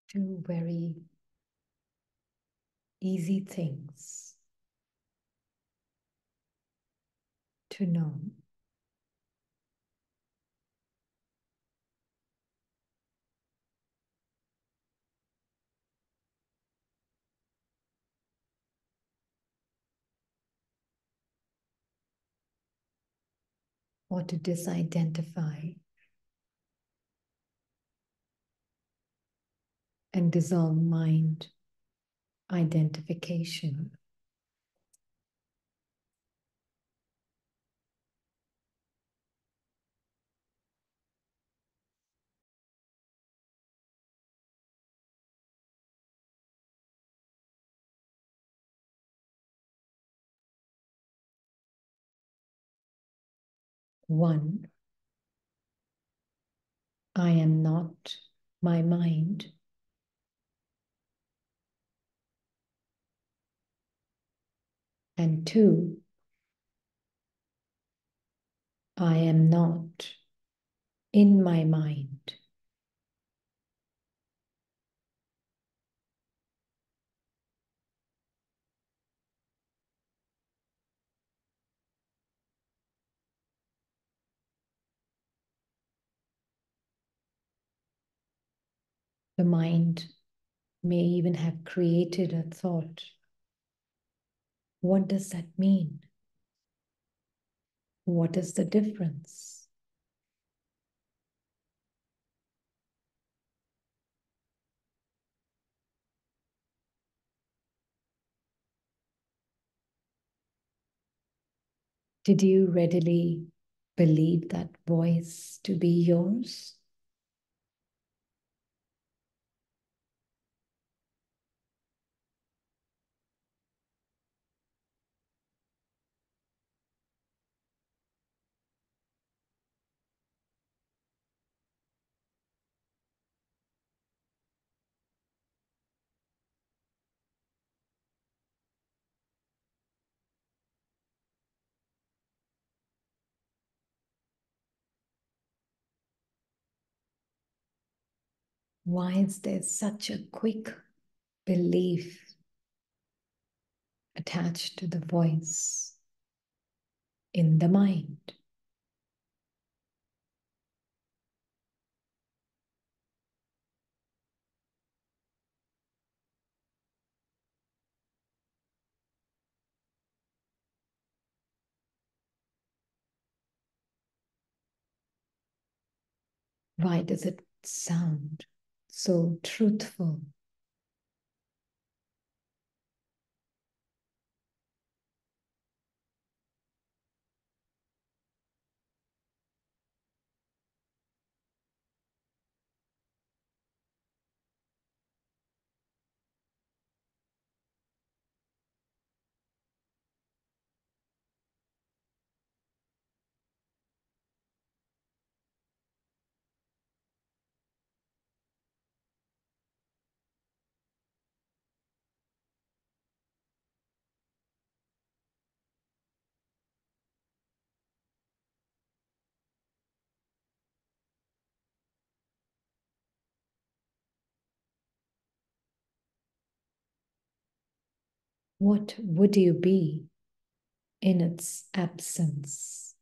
Two very easy things to know. Or to disidentify and dissolve mind identification. One, I am not my mind. And two, I am not in my mind. The mind may even have created a thought. What does that mean? What is the difference? Did you readily believe that voice to be yours? Why is there such a quick belief attached to the voice in the mind? Why does it sound so truthful? What would you be in its absence?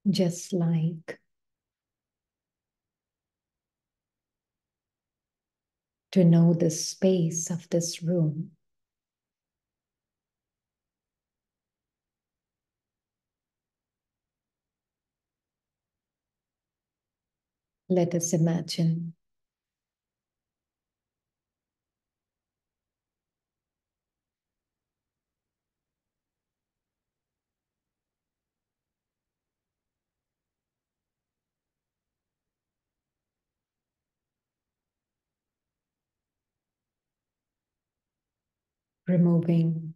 Just like to know the space of this room. Let us imagine removing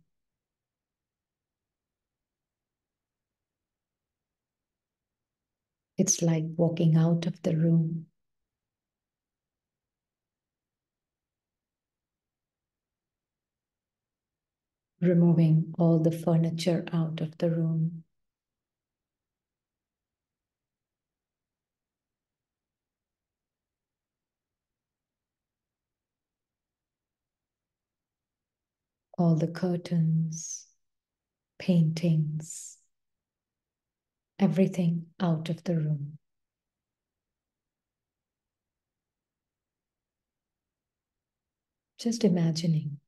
it's like walking out of the room. Removing all the furniture out of the room. All the curtains, paintings, everything out of the room. Just imagining.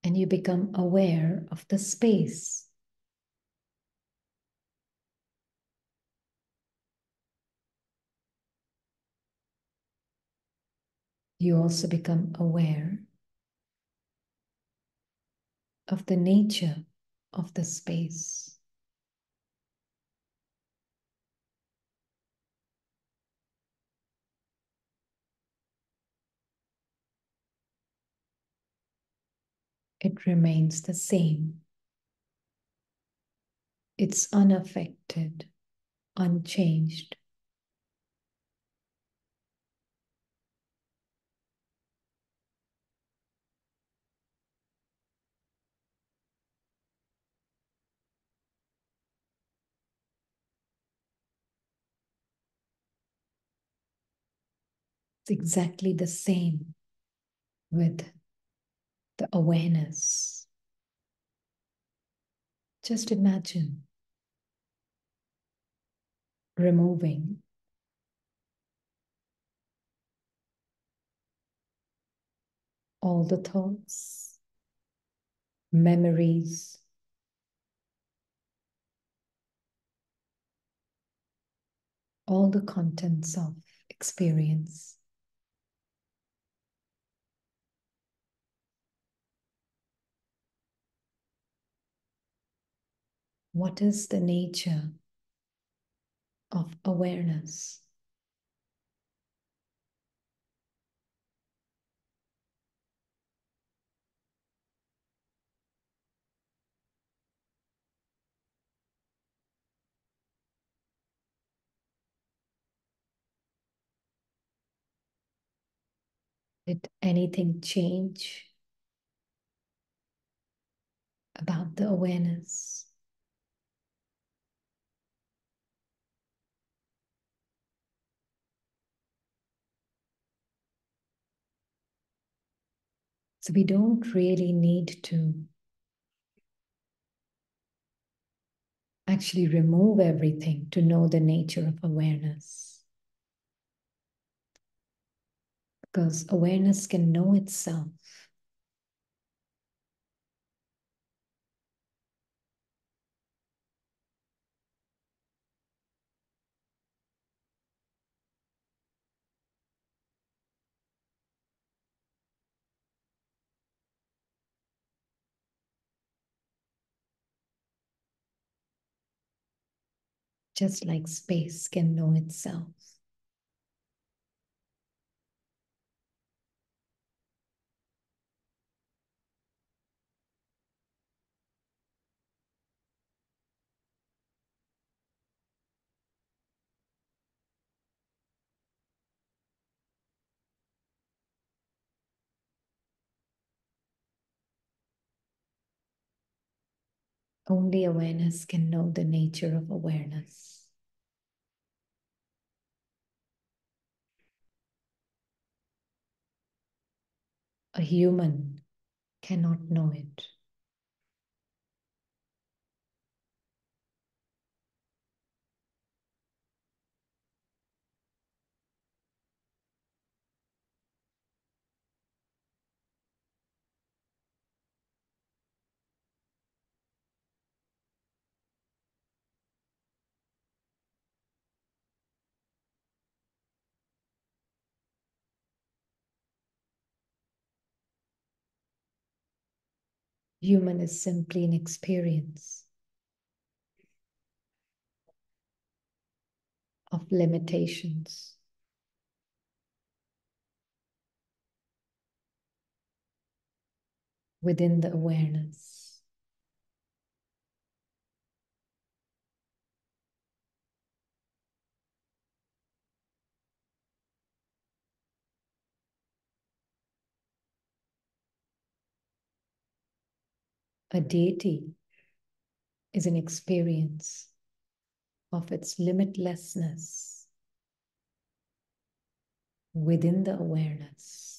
And you become aware of the space. You also become aware of the nature of the space. It remains the same. It's unaffected, unchanged. It's exactly the same with the awareness. Just imagine removing all the thoughts, memories, all the contents of experience. What is the nature of awareness? Did anything change about the awareness? So we don't really need to actually remove everything to know the nature of awareness. Because awareness can know itself. Just like space can know itself. Only awareness can know the nature of awareness. A human cannot know it. Human is simply an experience of limitations. Within the awareness. A deity is an experience of its limitlessness within the awareness.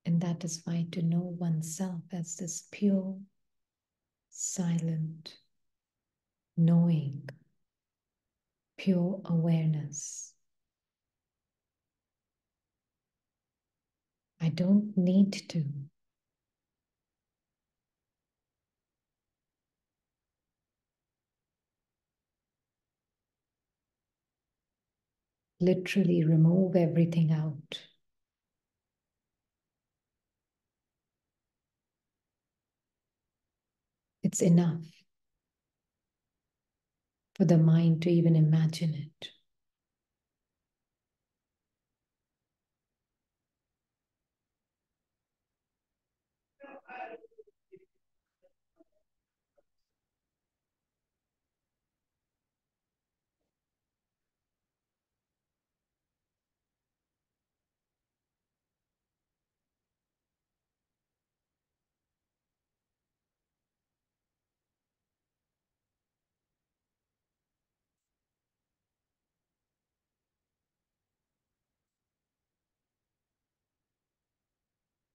And that is why to know oneself as this pure, silent, knowing, pure awareness. I don't need to literally remove everything out. It's enough for the mind to even imagine it.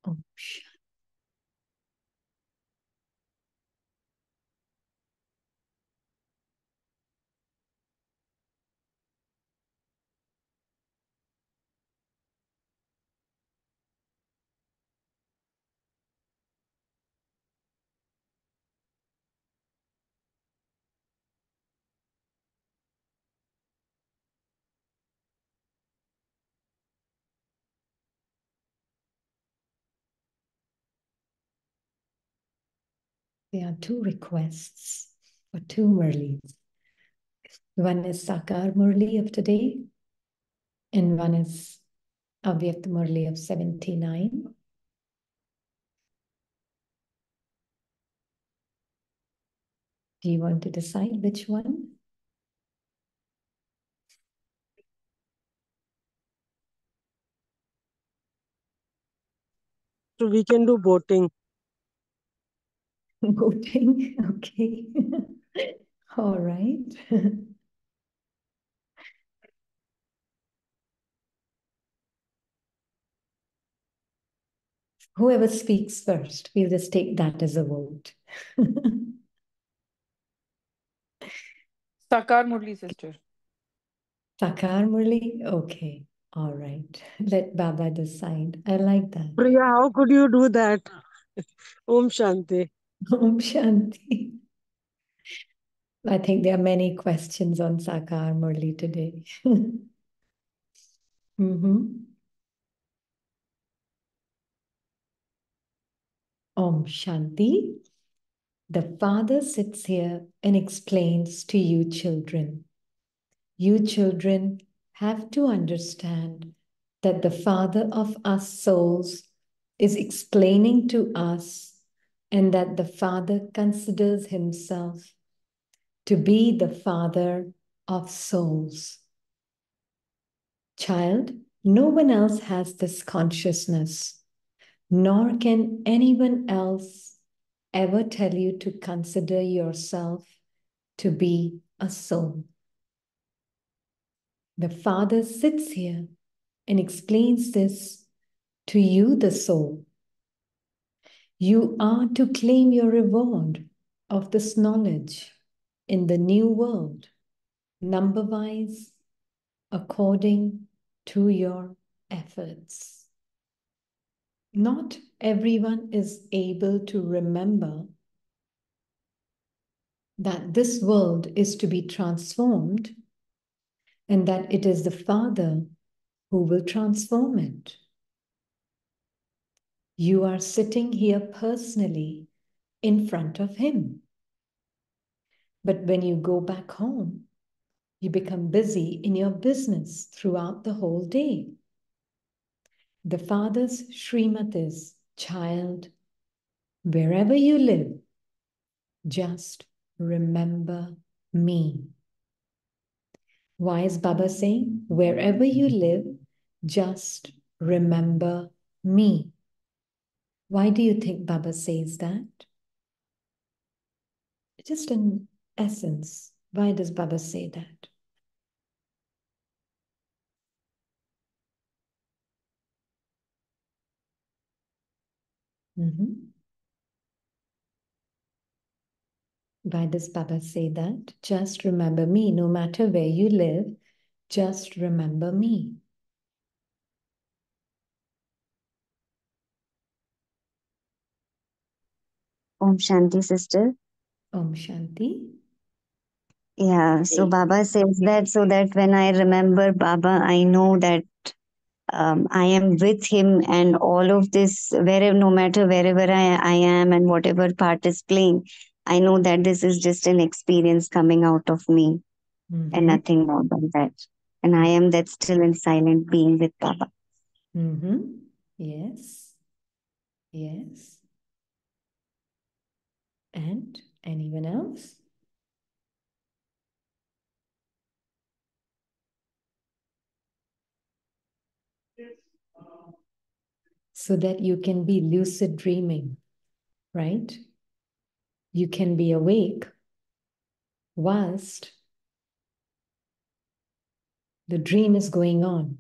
Oh, there are two requests for two Murlis. One is Saakar Murli of today, and one is Avyakt Murli of 79. Do you want to decide which one? So we can do voting. Voting, okay. All right. Whoever speaks first, we'll just take that as a vote. Saakar Murli, sister. Saakar Murli? Okay. All right. Let Baba decide. I like that. Priya, how could you do that? Om Shanti. Om Shanti. I think there are many questions on Saakar Murli today. Mm-hmm. Om Shanti. The Father sits here and explains to you children. You children have to understand that the Father of us souls is explaining to us, and that the Father considers himself to be the Father of souls. Child, no one else has this consciousness, nor can anyone else ever tell you to consider yourself to be a soul. The Father sits here and explains this to you, the soul. You are to claim your reward of this knowledge in the new world, number-wise, according to your efforts. Not everyone is able to remember that this world is to be transformed and that it is the Father who will transform it. You are sitting here personally in front of him. But when you go back home, you become busy in your business throughout the whole day. The Father's Srimad is, child, wherever you live, just remember me. Why is Baba saying, wherever you live, just remember me? Why do you think Baba says that? Just in essence, why does Baba say that? Why does Baba say that? Just remember me. No matter where you live, just remember me. Om Shanti, sister. Om Shanti. Yeah, so Baba says that so that when I remember Baba, I know that I am with him, and all of this, wherever, no matter wherever I am and whatever part is playing, I know that this is just an experience coming out of me and nothing more than that. And I am that still and silent being with Baba. Yes. Yes. And anyone else? So that you can be lucid dreaming, right? You can be awake whilst the dream is going on,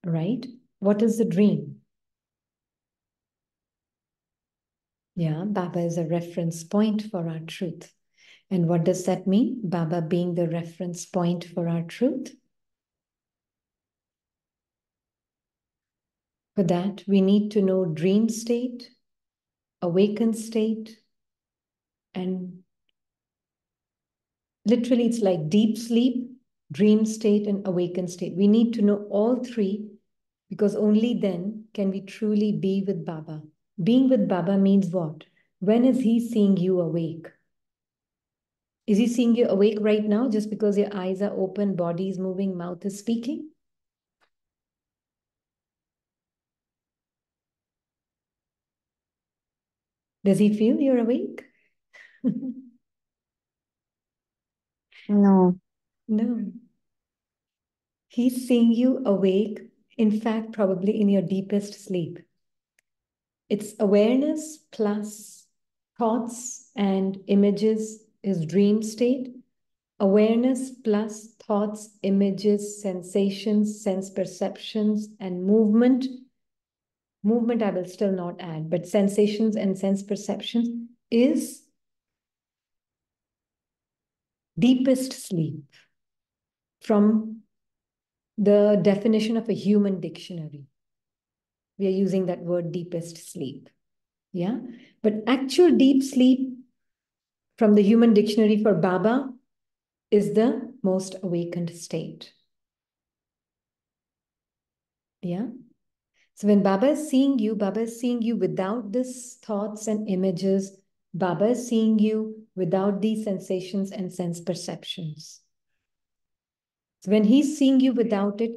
right? What is the dream? Yeah, Baba is a reference point for our truth. And what does that mean? Baba being the reference point for our truth? For that, we need to know dream state, awakened state, and literally it's like deep sleep, dream state, and awakened state. We need to know all three because only then can we truly be with Baba. Being with Baba means what? When is he seeing you awake? Is he seeing you awake right now just because your eyes are open, body is moving, mouth is speaking? Does he feel you're awake? No. No. He's seeing you awake, in fact, probably in your deepest sleep. It's awareness plus thoughts and images is dream state. Awareness plus thoughts, images, sensations, sense perceptions, and movement. Movement I will still not add, but sensations and sense perceptions is deepest sleep from the definition of a human dictionary. We are using that word deepest sleep. Yeah. But actual deep sleep from the human dictionary for Baba is the most awakened state. Yeah. So when Baba is seeing you without these thoughts and images. Baba is seeing you without these sensations and sense perceptions. So when he's seeing you without it,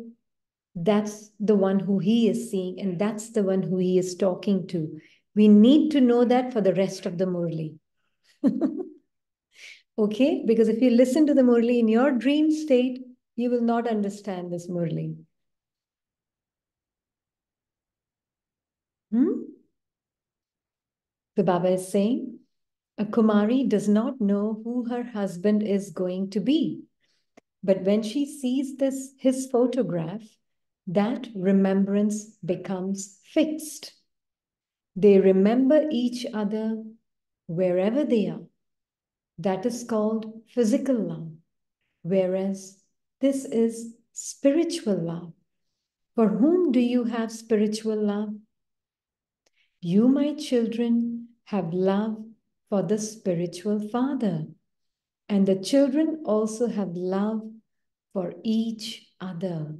that's the one who he is seeing, and that's the one who he is talking to. We need to know that for the rest of the Murli. Okay? Because if you listen to the Murli in your dream state, you will not understand this Murli. The Baba is saying, a Kumari does not know who her husband is going to be. But when she sees his photograph, that remembrance becomes fixed. They remember each other wherever they are. That is called physical love. Whereas this is spiritual love. For whom do you have spiritual love? You, my children, have love for the spiritual father. And the children also have love for each other.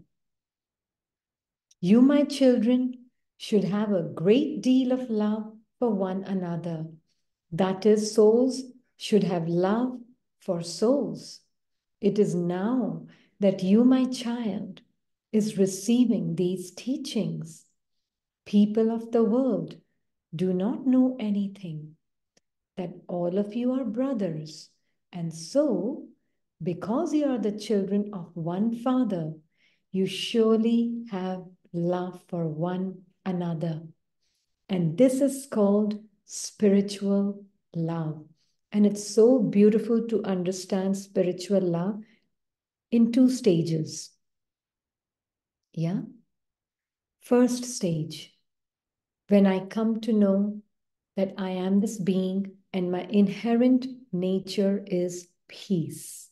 You, my children, should have a great deal of love for one another. That is, souls should have love for souls. It is now that you, my child, is receiving these teachings. People of the world do not know anything, that all of you are brothers. And so, because you are the children of one Father, you surely have love for one another. And this is called spiritual love. And it's so beautiful to understand spiritual love in 2 stages. Yeah? First stage, when I come to know that I am this being and my inherent nature is peace.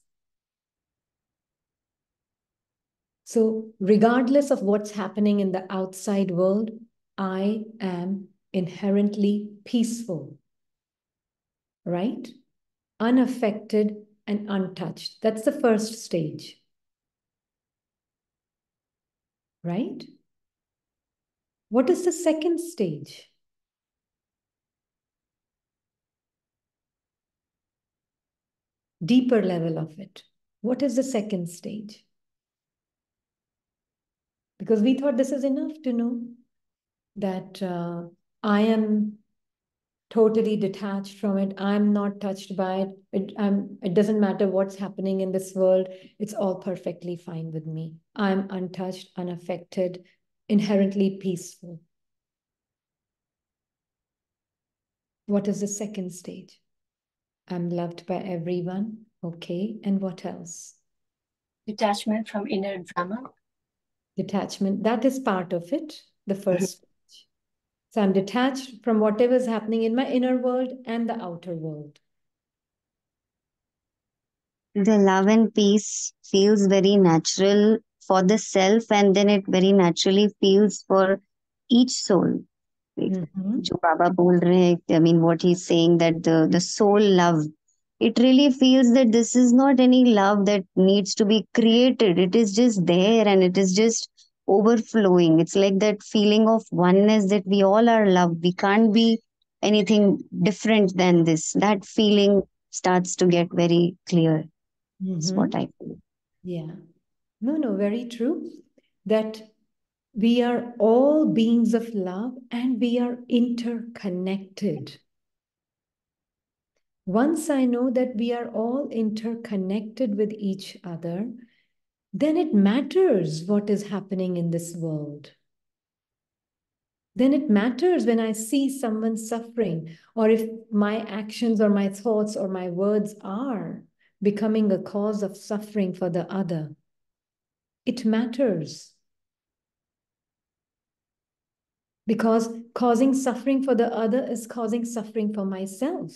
So, regardless of what's happening in the outside world, I am inherently peaceful, right? Unaffected and untouched. That's the first stage, right? What is the second stage? Deeper level of it. What is the second stage? Because we thought this is enough to know that I am totally detached from it. I'm not touched by it. It doesn't matter what's happening in this world. It's all perfectly fine with me. I'm untouched, unaffected, inherently peaceful. What is the second stage? I'm loved by everyone. Okay. And what else? Detachment from inner drama. Detachment. That is part of it. The first stage. So I'm detached from whatever is happening in my inner world and the outer world. The love and peace feels very natural for the self, and then it very naturally feels for each soul. जो बाबा बोल रहे हैं, I mean, what he's saying, that the soul love, it really feels that this is not any love that needs to be created. It is just there and it is just overflowing. It's like that feeling of oneness, that we all are love. We can't be anything different than this. That feeling starts to get very clear. That's what I feel. Yeah. No, very true. That we are all beings of love and we are interconnected. Once I know that we are all interconnected with each other, then it matters what is happening in this world. Then it matters when I see someone suffering, or if my actions or my thoughts or my words are becoming a cause of suffering for the other. It matters. Because causing suffering for the other is causing suffering for myself.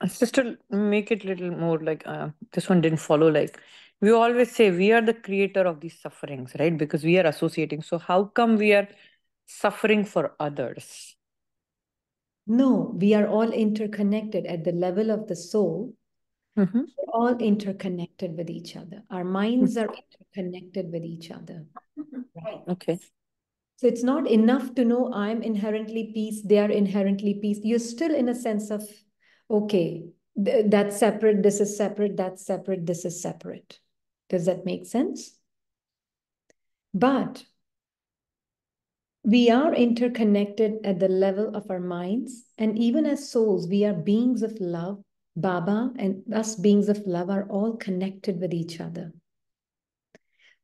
Just to make it a little more like this one didn't follow, like we always say we are the creator of these sufferings, right? Because we are associating. So how come we are suffering for others? No, we are all interconnected at the level of the soul. Mm-hmm. We're all interconnected with each other. Our minds are interconnected with each other. Right? Okay. So it's not enough to know I'm inherently peace, they are inherently peace. You're still in a sense of, okay, that's separate, this is separate, that's separate, this is separate. Does that make sense? But we are interconnected at the level of our minds. And even as souls, we are beings of love. Baba and us beings of love are all connected with each other.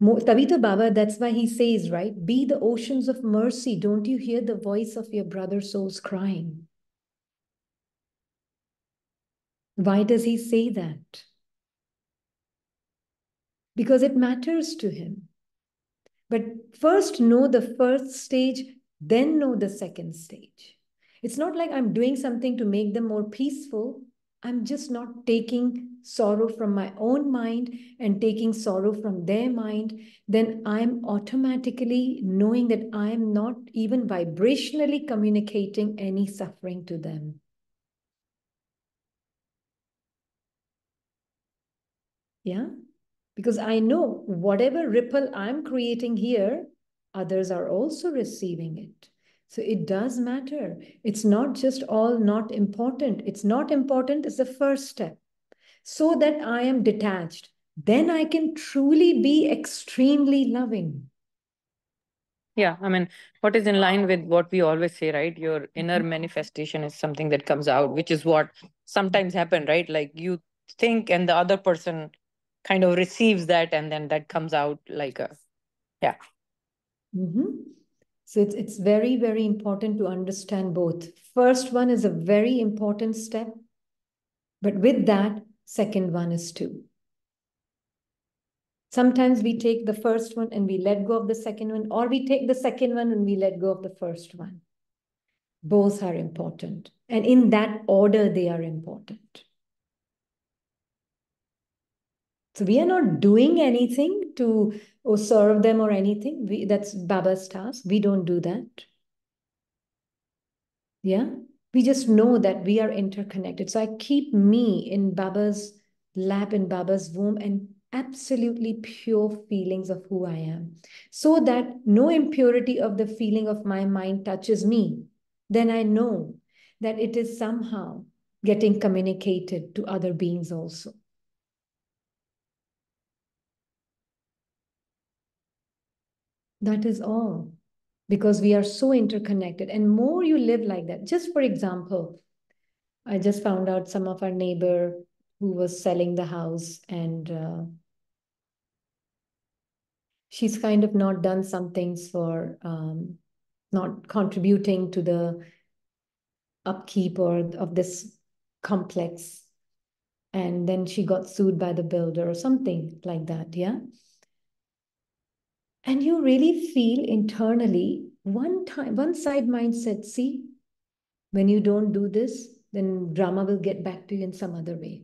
Tabito Baba, that's why he says, right? Be the oceans of mercy. Don't you hear the voice of your brother souls crying? Why does he say that? Because it matters to him. But first know the first stage, then know the second stage. It's not like I'm doing something to make them more peaceful. I'm just not taking sorrow from my own mind and taking sorrow from their mind. Then I'm automatically knowing that I'm not even vibrationally communicating any suffering to them. Yeah? Because I know whatever ripple I'm creating here, others are also receiving it. So it does matter. It's not just all not important. It's not important is the first step. So that I am detached. Then I can truly be extremely loving. Yeah, I mean, what is in line with what we always say, right? Your inner manifestation is something that comes out, which is what sometimes happen, right? Like you think and the other person kind of receives that and then that comes out like a, yeah. So it's very, very important to understand both. First one is a very important step, but with that, second one is too. Sometimes we take the first one and we let go of the second one, or we take the second one and we let go of the first one. Both are important. And in that order, they are important. So we are not doing anything to serve them or anything. That's Baba's task. We don't do that. Yeah. We just know that we are interconnected. So I keep me in Baba's lap, in Baba's womb, and absolutely pure feelings of who I am, so that no impurity of the feeling of my mind touches me. Then I know that it is somehow getting communicated to other beings also. That is all. Because we are so interconnected. And more you live like that. Just for example, I just found out some of our neighbor who was selling the house, and she's kind of not done some things for not contributing to the upkeep or of this complex. And then she got sued by the builder or something like that, yeah? And you really feel internally, one side mind said, see, when you don't do this, then drama will get back to you in some other way.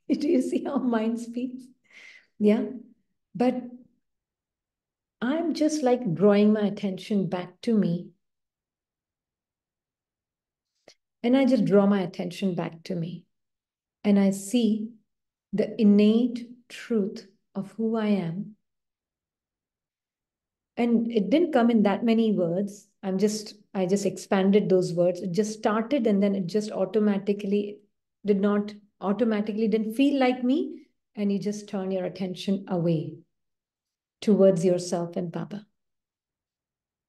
Do you see how mind speaks? Yeah. But I'm just like drawing my attention back to me. And I just draw my attention back to me. And I see the innate truth of who I am. And it didn't come in that many words. I just expanded those words. It just started and then it just automatically didn't feel like me. And you just turn your attention away towards yourself and Baba.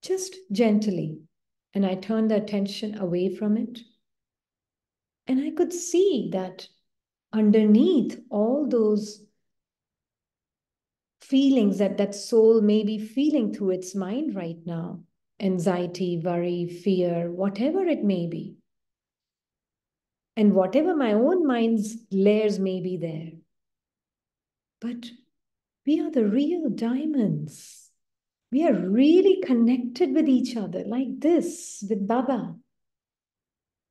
Just gently. And I turned the attention away from it. And I could see that underneath all those feelings that soul may be feeling through its mind right now, anxiety, worry, fear, whatever it may be, and whatever my own mind's layers may be there. But we are the real diamonds. We are really connected with each other like this, with Baba.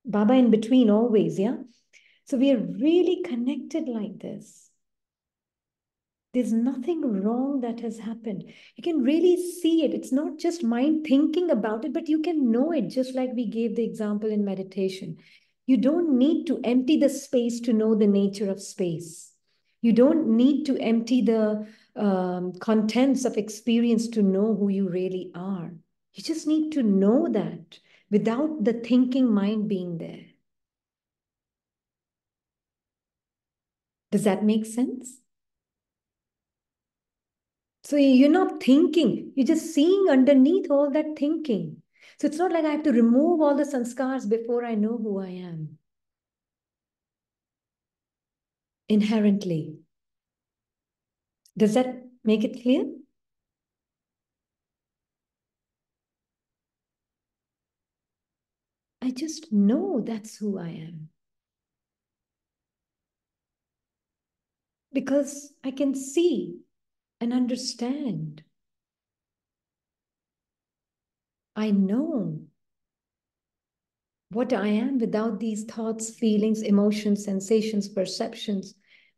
Baba in between always, yeah? So we are really connected like this. There's nothing wrong that has happened. You can really see it. It's not just mind thinking about it, but you can know it, just like we gave the example in meditation. You don't need to empty the space to know the nature of space. You don't need to empty the contents of experience to know who you really are. You just need to know that without the thinking mind being there. Does that make sense? So you're not thinking, you're just seeing underneath all that thinking. So it's not like I have to remove all the sanskars before I know who I am. Inherently. Does that make it clear? I just know that's who I am. Because I can see and understand. I know what I am without these thoughts, feelings, emotions, sensations, perceptions,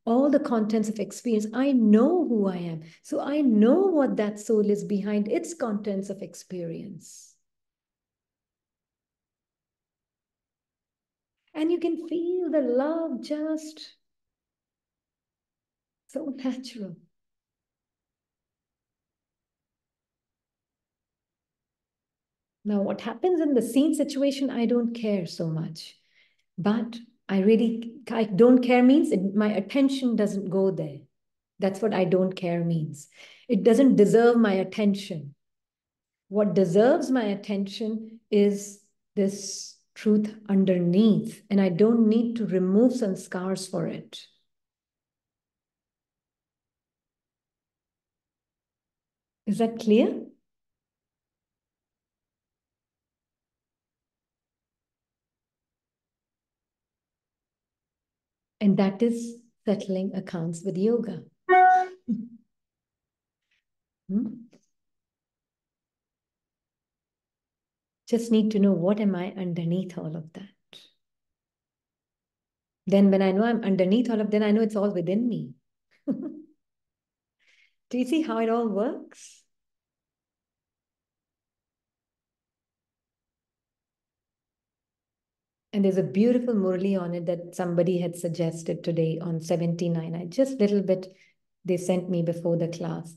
all the contents of experience. I know who I am. So I know what that soul is behind its contents of experience. And you can feel the love just so natural. Now, what happens in the scene situation, I don't care so much. But I don't care means my attention doesn't go there. That's what I don't care means. It doesn't deserve my attention. What deserves my attention is this truth underneath, and I don't need to remove some scars for it. Is that clear? And that is settling accounts with yoga. Just need to know what am I underneath all of that. Then when I know I'm underneath all of that, I know it's all within me. Do you see how it all works? And there's a beautiful Murli on it that somebody had suggested today on 79. I just little bit, they sent me before the class.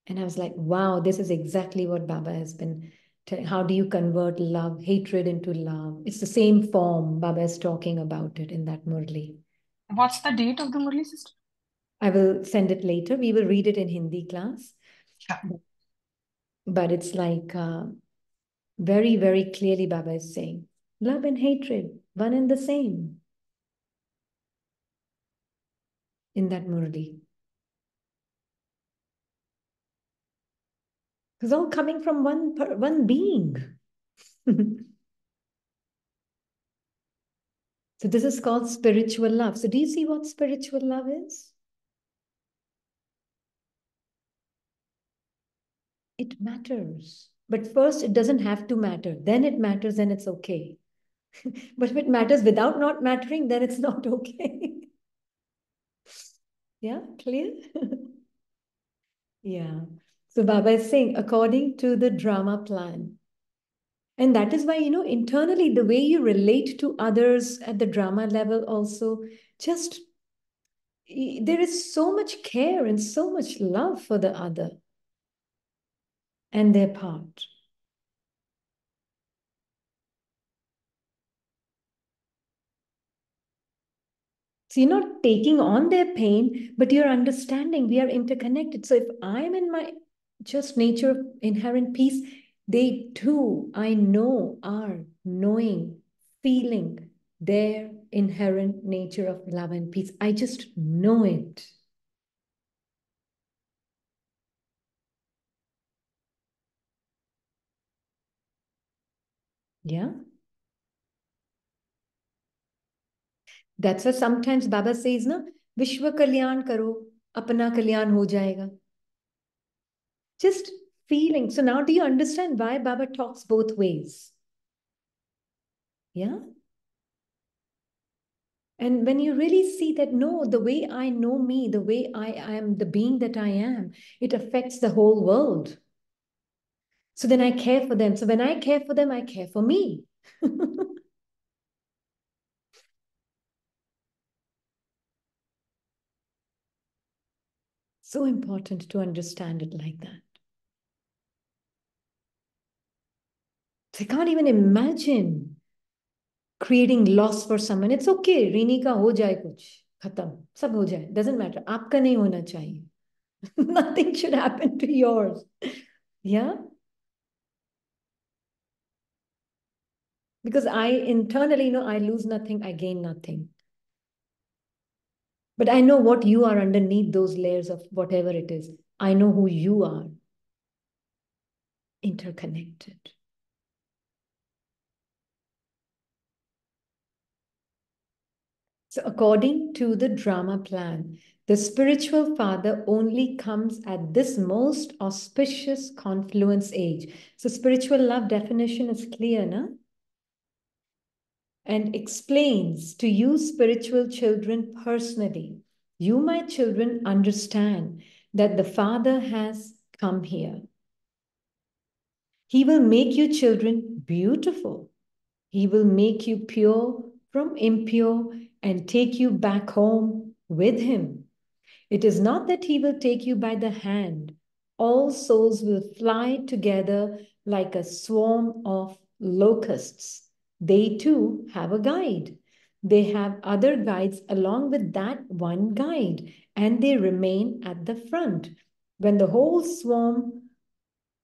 And I was like, wow, this is exactly what Baba has been telling. How do you convert love, hatred into love? It's the same form. Baba is talking about it in that Murli. What's the date of the Murli, sister? I will send it later. We will read it in Hindi class. Sure. But it's like very, very clearly Baba is saying, love and hatred, one and the same in that Murli. It's all coming from one being. So this is called spiritual love. So do you see what spiritual love is? It matters. But first, it doesn't have to matter. Then it matters and it's okay. But if it matters without not mattering, then it's not okay. Yeah, clear? Yeah. So Baba is saying, according to the drama plan. And that is why, internally, the way you relate to others at the drama level also, just there is so much care and so much love for the other and their part. So you're not taking on their pain, but you're understanding we are interconnected. So if I'm in my just nature of inherent peace, they too, I know, are knowing, feeling their inherent nature of love and peace. I just know it. Yeah. That's why sometimes Baba says, na, Vishwa Kalyan karo, apna kalyan ho jayega. Just feeling. So now do you understand why Baba talks both ways? Yeah. And when you really see that, no, the way I know me, the way I am, the being that I am, it affects the whole world. So then I care for them. So when I care for them, I care for me. So important to understand it like that. So I can't even imagine creating loss for someone. It's okay. Rini ka ho jaye kuch. Khatam. Sab ho jaye. Doesn't matter. Aapka nahi hona chahiye. Nothing should happen to yours. Yeah? Because I internally know I lose nothing, I gain nothing. But I know what you are underneath those layers of whatever it is. I know who you are. Interconnected. So according to the drama plan, the spiritual father only comes at this most auspicious confluence age. So spiritual love definition is clear, na? And explains to you spiritual children personally. You, my children, understand that the Father has come here. He will make you children beautiful. He will make you pure from impure and take you back home with him. It is not that he will take you by the hand. All souls will fly together like a swarm of locusts. They too have a guide. They have other guides along with that one guide, and they remain at the front. When the whole swarm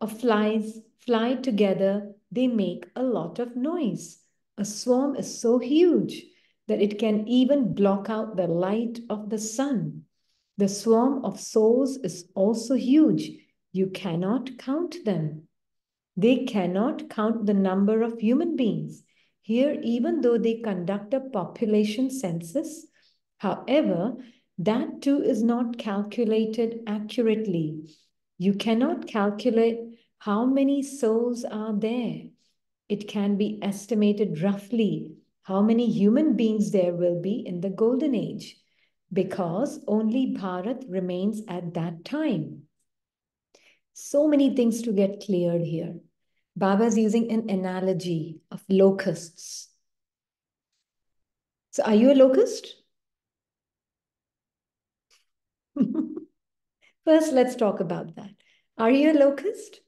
of flies fly together, they make a lot of noise. A swarm is so huge that it can even block out the light of the sun. The swarm of souls is also huge. You cannot count them. They cannot count the number of human beings. Here, even though they conduct a population census, however, that too is not calculated accurately. You cannot calculate how many souls are there. It can be estimated roughly how many human beings there will be in the golden age, because only Bharat remains at that time. So many things to get cleared here. Baba is using an analogy of locusts. So are you a locust? First, let's talk about that. Are you a locust?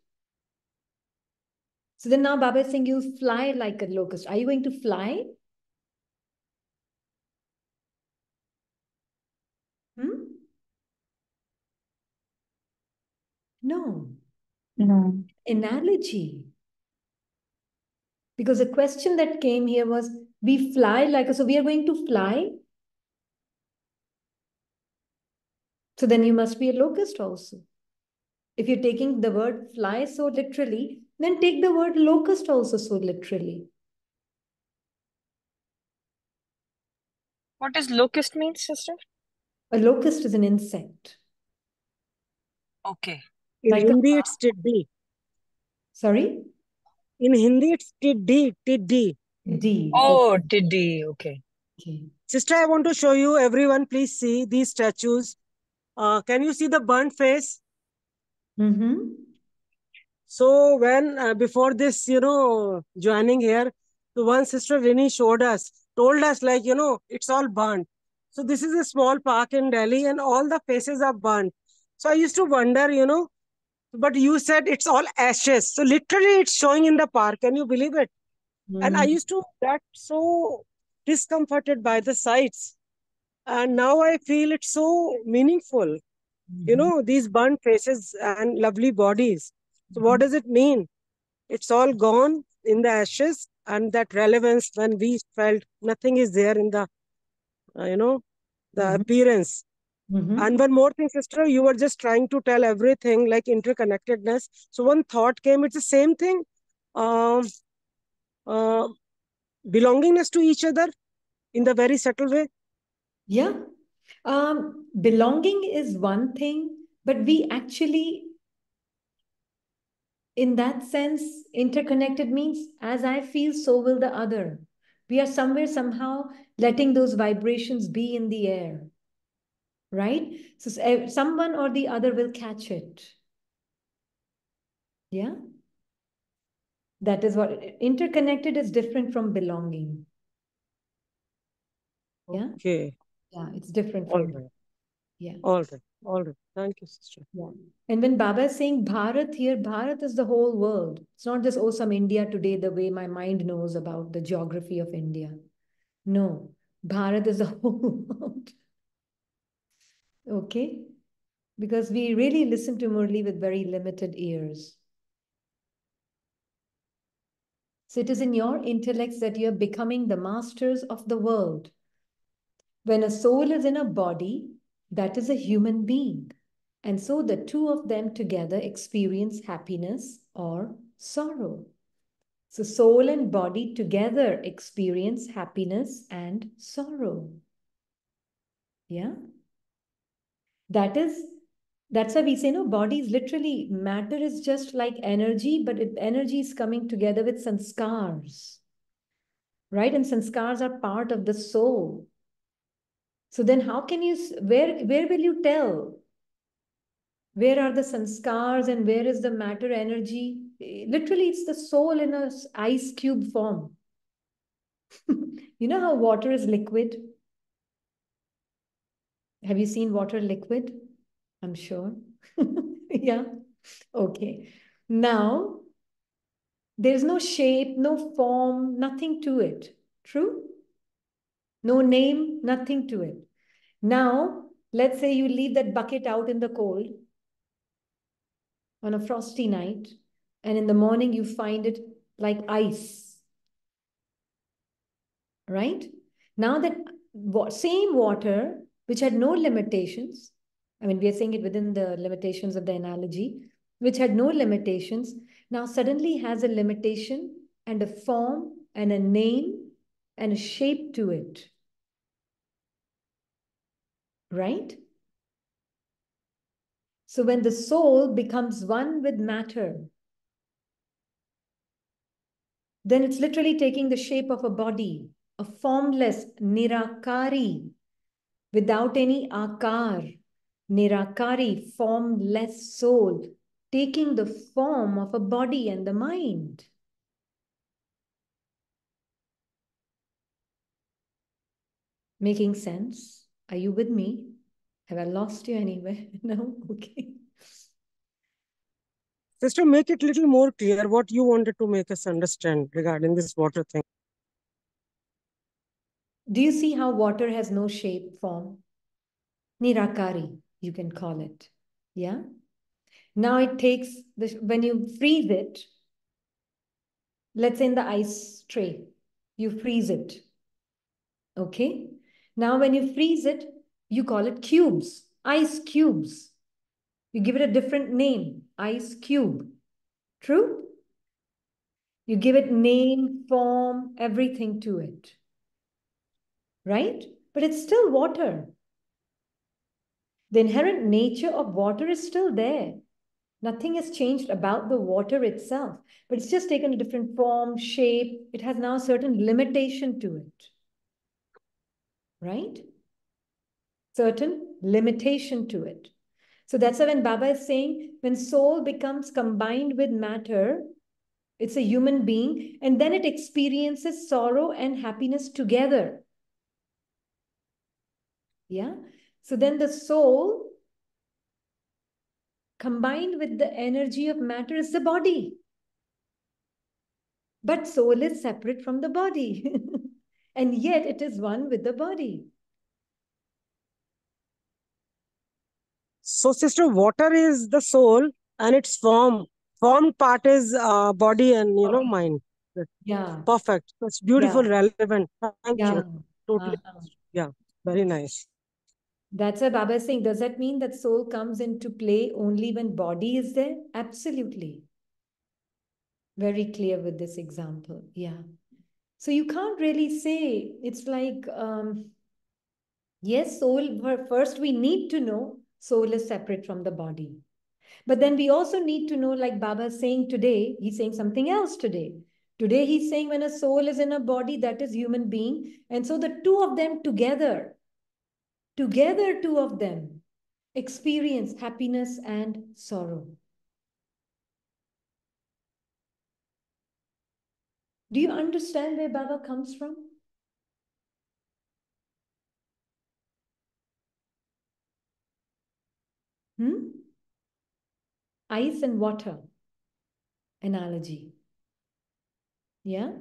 So then now Baba is saying you fly like a locust. Are you going to fly? No. No. Analogy. Because the question that came here was, we fly like, so we are going to fly? So then you must be a locust also. If you're taking the word fly so literally, then take the word locust also so literally. What does locust mean, sister? A locust is an insect. Okay. In Like Hindi, it's tiddi. Sorry? In Hindi, it's tiddi, tiddi. D. Oh, Diddy. Okay. Okay. Sister, I want to show you, everyone, please see these statues. Can you see the burnt face? Mm-hmm. So when, before this, joining here, the one sister Rini showed us, told us like, it's all burnt. So this is a small park in Delhi and all the faces are burnt. So I used to wonder, but you said it's all ashes. So literally it's showing in the park. Can you believe it? And I used to get so discomforted by the sights. And now I feel it's so meaningful. These burnt faces and lovely bodies. So what does it mean? It's all gone in the ashes, and that relevance when we felt nothing is there in the, the appearance. And one more thing, sister, you were just trying to tell everything like interconnectedness. So one thought came, it's the same thing. Um, uh, Belongingness to each other in the very subtle way. Yeah. Belonging is one thing, but we actually, in that sense, interconnected means as I feel, so will the other. We are somewhere, somehow letting those vibrations be in the air, right? So someone or the other will catch it. Yeah. That is what interconnected is different from belonging. Yeah. Okay. Yeah. It's different All from, right. yeah. All right. All right. Thank you, sister. Yeah. And when Baba is saying Bharat here, Bharat is the whole world. It's not just, oh, some India today, the way my mind knows about the geography of India. No, Bharat is the whole world. Okay? Because we really listen to Murli with very limited ears. So it is in your intellects that you're becoming the masters of the world. When a soul is in a body, that is a human being. And so the two of them together experience happiness or sorrow. So soul and body together experience happiness and sorrow. Yeah? That's why we say, no, body is literally, matter is just like energy, but energy is coming together with sanskars. Right? And sanskars are part of the soul. So then how can you, where will you tell? Where are the sanskars and where is the matter energy? Literally, it's the soul in a ice cube form. You know how water is liquid? Have you seen water liquid? I'm sure. Yeah. Okay. Now, there's no shape, no form, nothing to it. True? No name, nothing to it. Now, let's say you leave that bucket out in the cold on a frosty night, and in the morning you find it like ice, right? Now that same water, which had no limitations, I mean, we are saying it within the limitations of the analogy, which had no limitations, now suddenly has a limitation and a form and a name and a shape to it, right? So when the soul becomes one with matter, then it's literally taking the shape of a body, a formless, nirakari, without any akar, nirakari, formless soul, taking the form of a body and the mind. Making sense? Are you with me? Have I lost you anywhere? No? Okay. Sister, make it a little more clear what you wanted to make us understand regarding this water thing. Do you see how water has no shape, form? Nirakari, you can call it. Yeah? Now it takes, when you freeze it, let's say in the ice tray, you freeze it. Okay? Now when you freeze it, you call it cubes, ice cubes. You give it a different name, ice cube. True? You give it name, form, everything to it. Right? But it's still water. The inherent nature of water is still there. Nothing has changed about the water itself, but it's just taken a different form, shape. It has now a certain limitation to it. Right? Certain limitation to it. So that's why when Baba is saying, when soul becomes combined with matter, it's a human being, and then it experiences sorrow and happiness together. Yeah? So then the soul combined with the energy of matter is the body. But soul is separate from the body. And yet it is one with the body. So, sister, water is the soul and its formed part is body and mind. Yeah. Perfect. That's beautiful, Yeah. relevant. Thank Yeah. you. Totally. Yeah. Very nice. That's why Baba is saying, does that mean that soul comes into play only when body is there? Absolutely. Very clear with this example. Yeah. So you can't really say, it's like, yes, soul, first we need to know soul is separate from the body. But then we also need to know, like Baba is saying today, he's saying something else today. Today he's saying when a soul is in a body, that is human being. And so the two of them together, two of them experience happiness and sorrow. Do you understand where Baba comes from? Ice and water analogy. Yeah?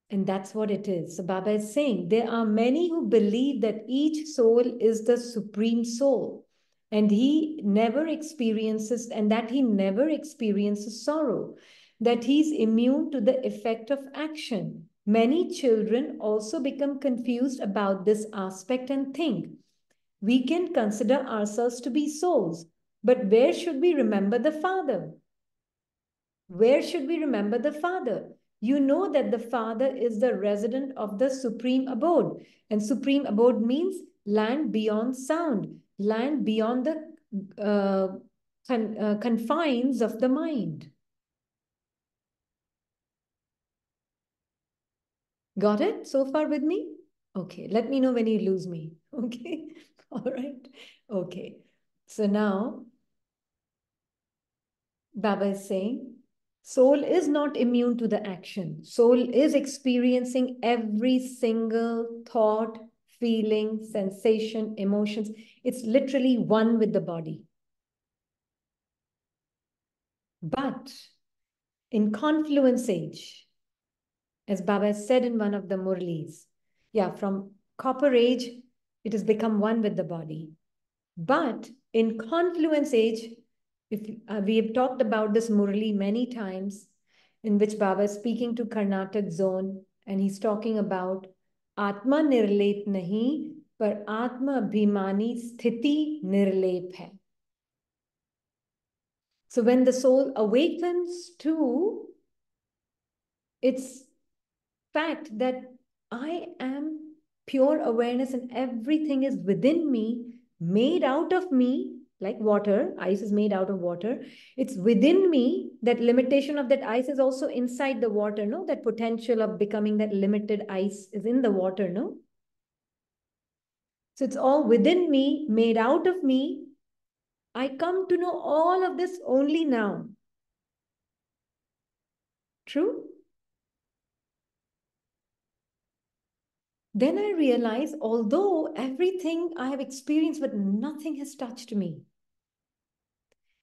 And that's what it is. So Baba is saying there are many who believe that each soul is the supreme soul and he never experiences, and that he never experiences sorrow, that he's immune to the effect of action. Many children also become confused about this aspect and think, we can consider ourselves to be souls, but where should we remember the Father? Where should we remember the Father? You know that the Father is the resident of the supreme abode. And supreme abode means land beyond sound, land beyond the confines of the mind. Got it so far with me? Okay, let me know when you lose me. Okay, all right. Okay, so now Baba is saying, soul is not immune to the action. Soul is experiencing every single thought, feeling, sensation, emotions. It's literally one with the body. But in confluence age, as Baba has said in one of the Murlis, from copper age, it has become one with the body. But in confluence age, if we have talked about this Murli many times, in which Baba is speaking to Karnataka zone, and he's talking about Atma nirlep nahi, par Atma abhimani sthiti nirlep hai. So when the soul awakens to its fact that I am pure awareness and everything is within me, made out of me, like water, ice is made out of water. It's within me. That limitation of that ice is also inside the water, no? That potential of becoming that limited ice is in the water, no? So it's all within me, made out of me. I come to know all of this only now. True? Then I realize, although everything I have experienced, but nothing has touched me.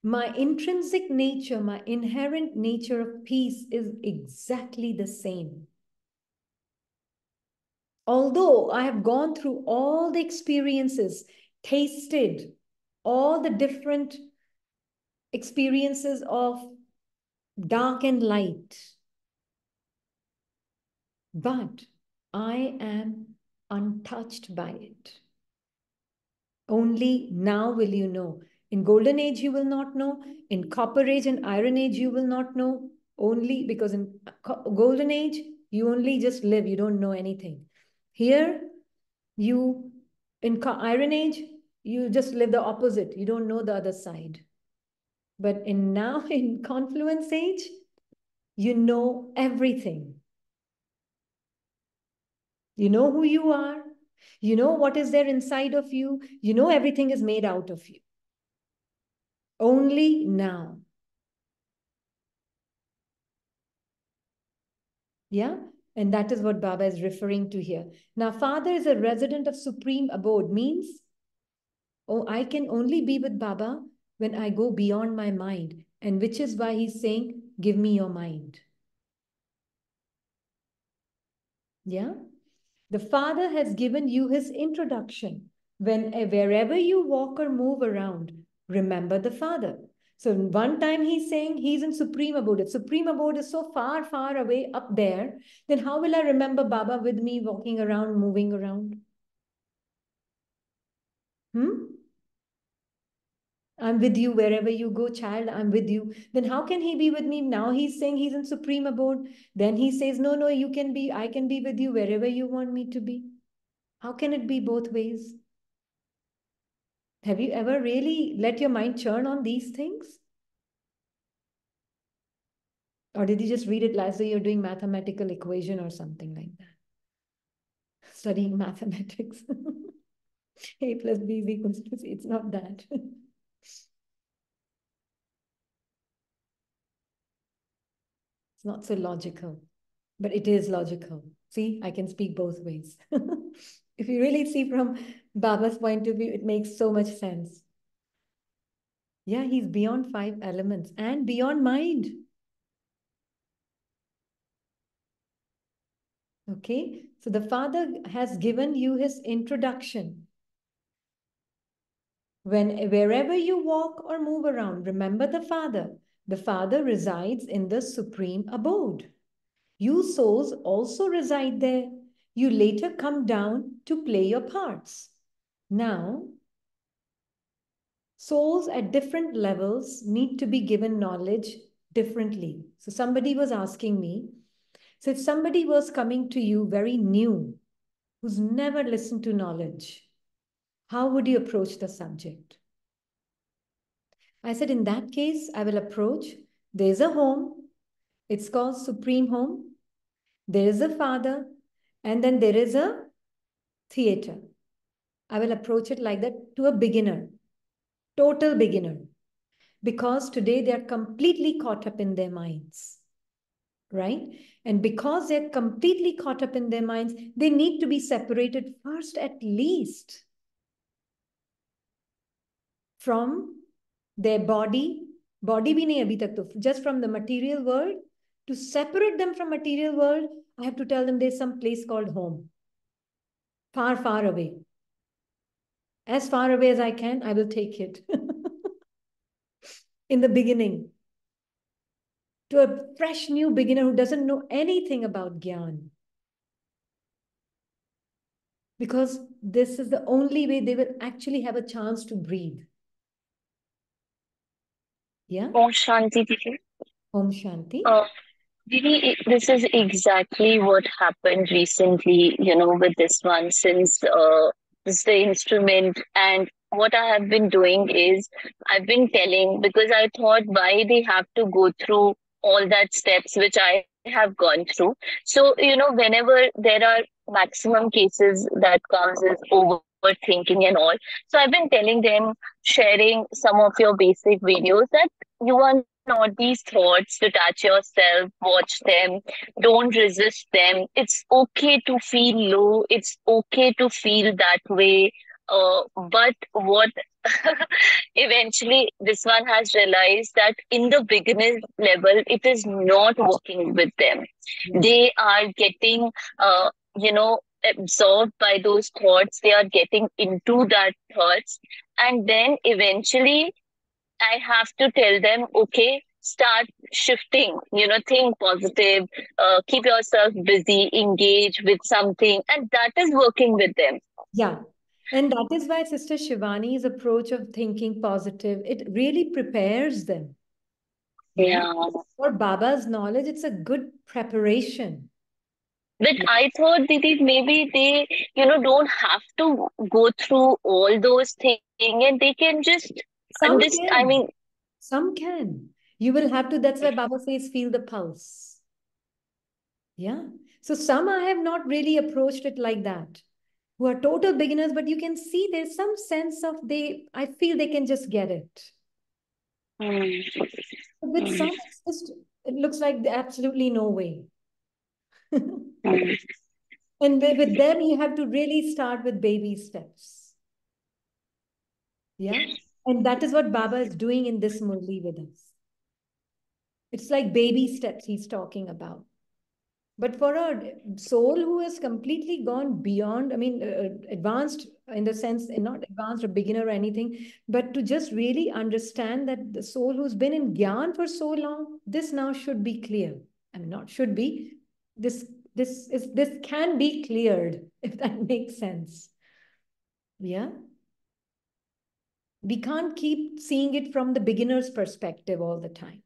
My intrinsic nature, my inherent nature of peace is exactly the same. Although I have gone through all the experiences, tasted all the different experiences of dark and light, but I am untouched by it. Only now will you know. In golden age, you will not know. In copper age and iron age, you will not know. Only because in golden age, you only just live. You don't know anything. Here, in iron age, you just live the opposite. You don't know the other side. But now in confluence age, you know everything. You know who you are. You know what is there inside of you. You know everything is made out of you. Only now. Yeah? And that is what Baba is referring to here. Now, Father is a resident of supreme abode, means, I can only be with Baba when I go beyond my mind. And which is why he's saying, give me your mind. Yeah? The Father has given you his introduction. Wherever you walk or move around, remember the Father. So one time he's saying he's in supreme abode. If supreme abode is so far, far away up there, then how will I remember Baba with me walking around, moving around? I'm with you wherever you go, child, I'm with you. Then how can he be with me? Now he's saying he's in supreme abode. Then he says, no, I can be with you wherever you want me to be. How can it be both ways? Have you ever really let your mind churn on these things? Or did you just read it as though you're doing mathematical equation or something like that? Studying mathematics. A plus B is equals to C. It's not that. It's not so logical, but it is logical. See, I can speak both ways. If you really see from Baba's point of view, it makes so much sense. Yeah, he's beyond 5 elements and beyond mind. Okay, so the Father has given you his introduction. Wherever you walk or move around, remember the Father. The Father resides in the supreme abode. You souls also reside there. You later come down to play your parts. Now, souls at different levels need to be given knowledge differently. So somebody was asking me, so if somebody was coming to you very new, who's never listened to knowledge, how would you approach the subject? I said, in that case, I will approach, there's a home, it's called Supreme Home, there is a Father, and then there is a theater. I will approach it like that to a beginner, total beginner, because today they are completely caught up in their minds, right? And because they're completely caught up in their minds, they need to be separated first, at least, from their body bhi nahi abhi tak to, just from the material world. To separate them from material world, I have to tell them there's some place called home, far, far away. As far away as I can, I will take it. In the beginning, to a fresh new beginner who doesn't know anything about Gyan. Because this is the only way they will actually have a chance to breathe. Yeah? Om Shanti Didi. Om Shanti. Didi, this is exactly what happened recently, with this one, since this is the instrument. And what I have been doing is I've been telling, because I thought why they have to go through all that steps which I have gone through. So, whenever there are maximum cases that comes is overthinking and all. So I've been telling them, sharing some of your basic videos, that you want not these thoughts, detach yourself, watch them, don't resist them. It's okay to feel low, it's okay to feel that way. But what eventually this one has realized, that in the beginner level, it is not working with them. Yeah. They are getting, absorbed by those thoughts, they are getting into that thoughts, and then eventually I have to tell them, okay, start shifting, think positive, keep yourself busy, engage with something, and that is working with them. Yeah. And that is why Sister Shivani's approach of thinking positive, it really prepares them. Yeah. For Baba's knowledge, it's a good preparation. But I thought, Didi, maybe they, don't have to go through all those things, and they can just Some understand. I can. mean, Some can. You will have to, that's why Baba says, feel the pulse. Yeah. So some I have not really approached it like that, who are total beginners, but you can see there's some sense of I feel they can just get it. With some, it's just, it looks like absolutely no way. And with them, you have to really start with baby steps. Yeah. And that is what Baba is doing in this Murli with us. It's like baby steps he's talking about. But for a soul who has completely gone beyond, I mean, advanced in the sense, not advanced or beginner or anything, but to just really understand that the soul who's been in Gyan for so long, this now should be clear. I mean, not should be. This can be cleared, if that makes sense. Yeah. We can't keep seeing it from the beginner's perspective all the time.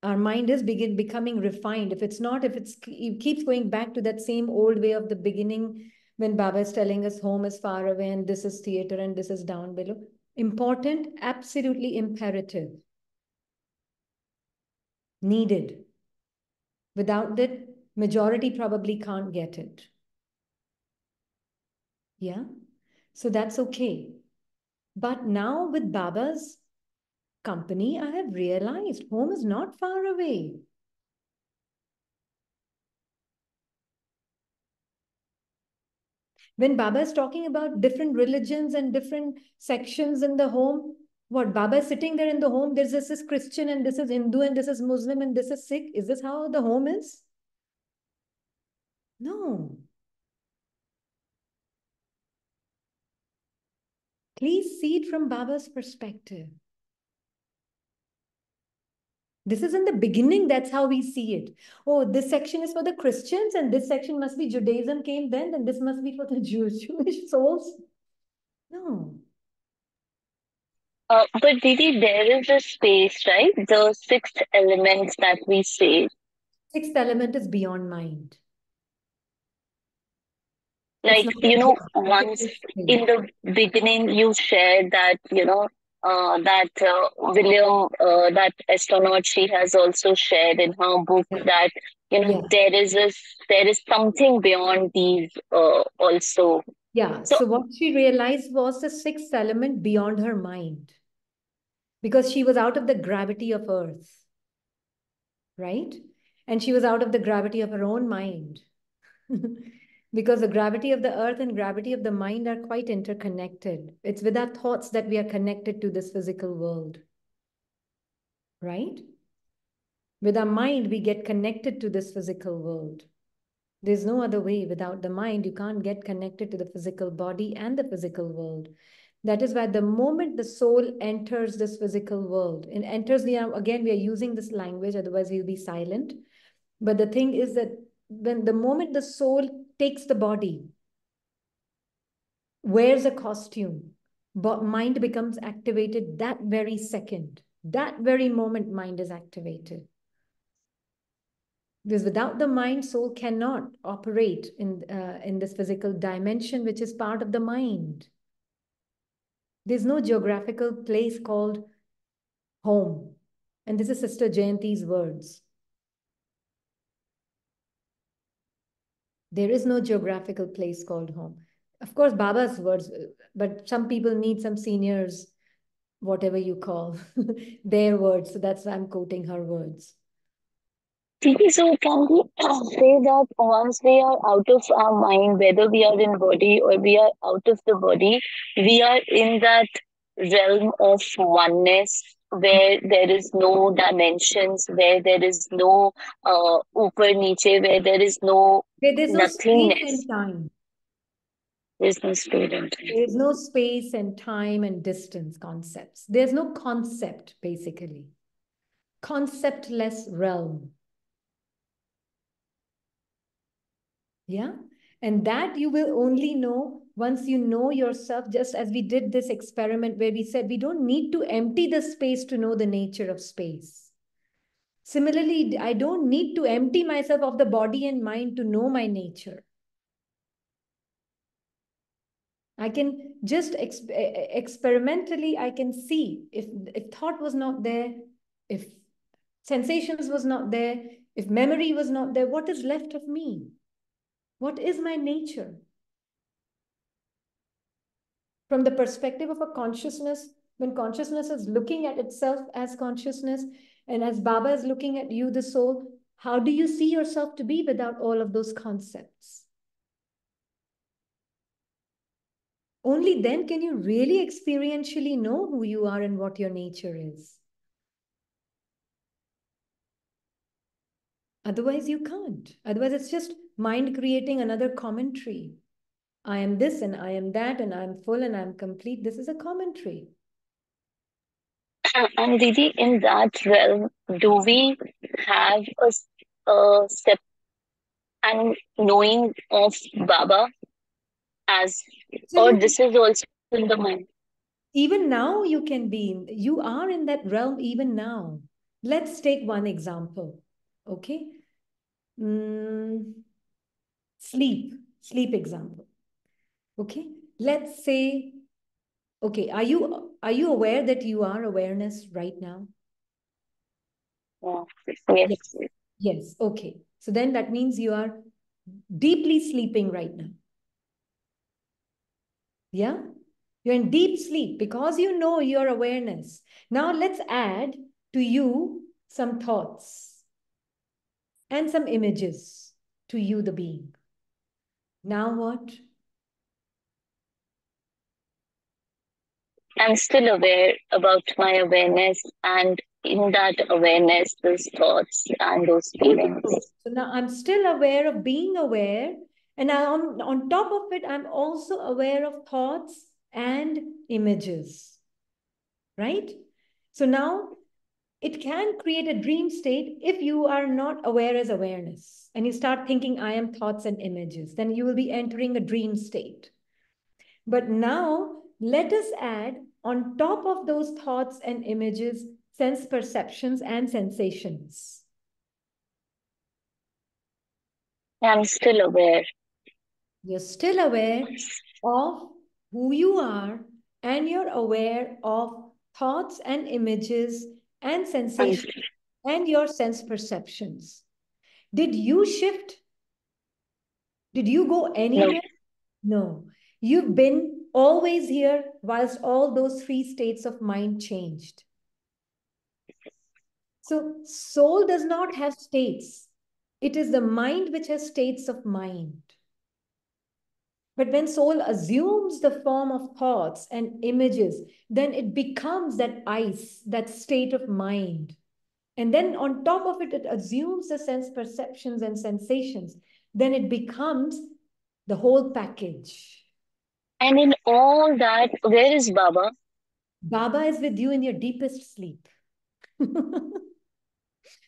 Our mind is becoming refined. If it keeps going back to that same old way of the beginning, when Baba is telling us home is far away and this is theater and this is down below. Important, absolutely imperative. Needed. Without that, majority probably can't get it. Yeah. So that's okay. But now with Baba's company, I have realized home is not far away. When Baba is talking about different religions and different sections in the home, what Baba is sitting there in the home, there's this is Christian and this is Hindu and this is Muslim and this is Sikh. Is this how the home is? No. Please see it from Baba's perspective. This is in the beginning, that's how we see it. Oh, this section is for the Christians and this section must be Judaism came then and this must be for the Jewish souls. No. But Didi, there is a space, right? The sixth element that we say. Sixth element is beyond mind. Like, once in the beginning you shared that, William, that astronaut, she has also shared in her book that, there is something beyond these also. Yeah, so what she realized was the sixth element beyond her mind. Because she was out of the gravity of Earth, right? And she was out of the gravity of her own mind. Because the gravity of the earth and gravity of the mind are quite interconnected. It's with our thoughts that we are connected to this physical world, right? With our mind, we get connected to this physical world. There's no other way. Without the mind, you can't get connected to the physical body and the physical world. That is why the moment the soul enters this physical world, and enters, we are using this language, otherwise we'll be silent. But the thing is that when the moment the soul takes the body, wears a costume, but mind becomes activated that very second. That very moment, mind is activated. Because without the mind, soul cannot operate in this physical dimension, which is part of the mind. There's no geographical place called home. And this is Sister Jayanti's words. There is no geographical place called home. Of course, Baba's words, but some people need some seniors, whatever you call, their words. So that's why I'm quoting her words. So can we say that once we are out of our mind, whether we are in body or we are out of the body, we are in that realm of oneness where there is no dimensions, where there is no upper niche, where there is no There's no space nothingness. and time. There's no space and time. There's no space and time and distance concepts. There's no concept, basically. Conceptless realm. Yeah. And that you will only know once you know yourself, just as we did this experiment where we said we don't need to empty the space to know the nature of space. Similarly, I don't need to empty myself of the body and mind to know my nature. I can just experimentally, I can see if thought was not there, if sensations was not there, if memory was not there, what is left of me? What is my nature? From the perspective of a consciousness, when consciousness is looking at itself as consciousness, and as Baba is looking at you, the soul, how do you see yourself to be without all of those concepts? Only then can you really experientially know who you are and what your nature is. Otherwise, you can't. Otherwise, it's just mind creating another commentary. I am this and I am that and I'm full and I'm complete. This is a commentary. And Didi, in that realm, do we have a step and knowing of Baba as, or this is also in the mind? Even now you can be, you are in that realm even now. Let's take one example, okay? Sleep example, okay? Let's say, okay, are you aware that you are awareness right now? Yes. Yes, okay. So then that means you are deeply sleeping right now. Yeah? You're in deep sleep because you know your awareness. Now let's add to you some thoughts and some images to you, the being. Now what? I'm still aware about my awareness, and in that awareness, those thoughts and those feelings. So now I'm still aware of being aware, and on top of it, I'm also aware of thoughts and images, right? So now it can create a dream state if you are not aware as awareness and you start thinking, I am thoughts and images, then you will be entering a dream state. But now let us add on top of those thoughts and images, sense perceptions and sensations. I'm still aware. You're still aware of who you are, and you're aware of thoughts and images and sensations and your sense perceptions. Did you shift? Did you go anywhere? No. You've been always here whilst all those three states of mind changed. So soul does not have states. It is the mind which has states of mind. But when soul assumes the form of thoughts and images, then it becomes that ice, that state of mind. And then on top of it, it assumes the sense perceptions and sensations. Then it becomes the whole package. And in all that, where is Baba? Baba is with you in your deepest sleep.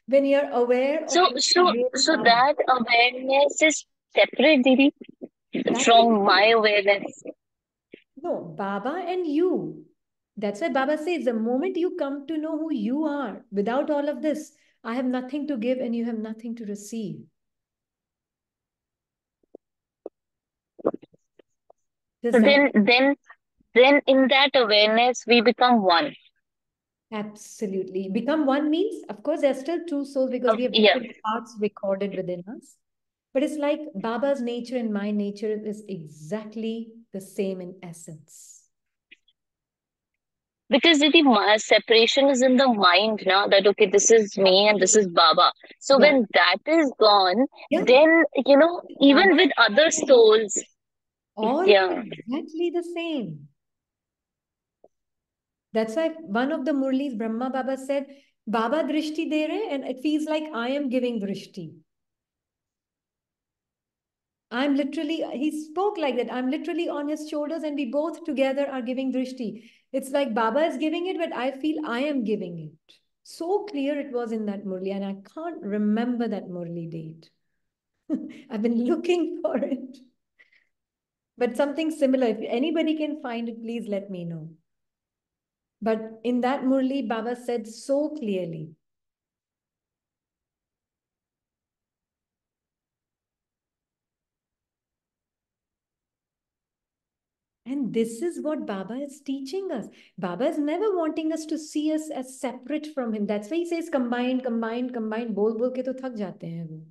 When you're aware of So that awareness is separate, Didi, from my awareness. No, Baba and you. That's why Baba says the moment you come to know who you are, without all of this, I have nothing to give and you have nothing to receive. So then in that awareness, we become one. Absolutely. Become one means, of course, there's still two souls because we have different parts recorded within us. But it's like Baba's nature and my nature is exactly the same in essence. Because the separation is in the mind now, that okay, this is me and this is Baba. So when that is gone, then even with other souls, all exactly the same. That's why one of the Murlis, Brahma Baba said, Baba drishti de rahe, and it feels like I am giving drishti. I'm literally, he spoke like that. I'm literally on his shoulders and we both together are giving drishti. It's like Baba is giving it, but I feel I am giving it. So clear it was in that Murli, and I can't remember that Murli date. I've been looking for it. But something similar, if anybody can find it, please let me know. But in that Murli, Baba said so clearly, and this is what Baba is teaching us. Baba is never wanting us to see us as separate from him. That's why he says combine, combine, combine. Bol bol ke to thak jate hain wo.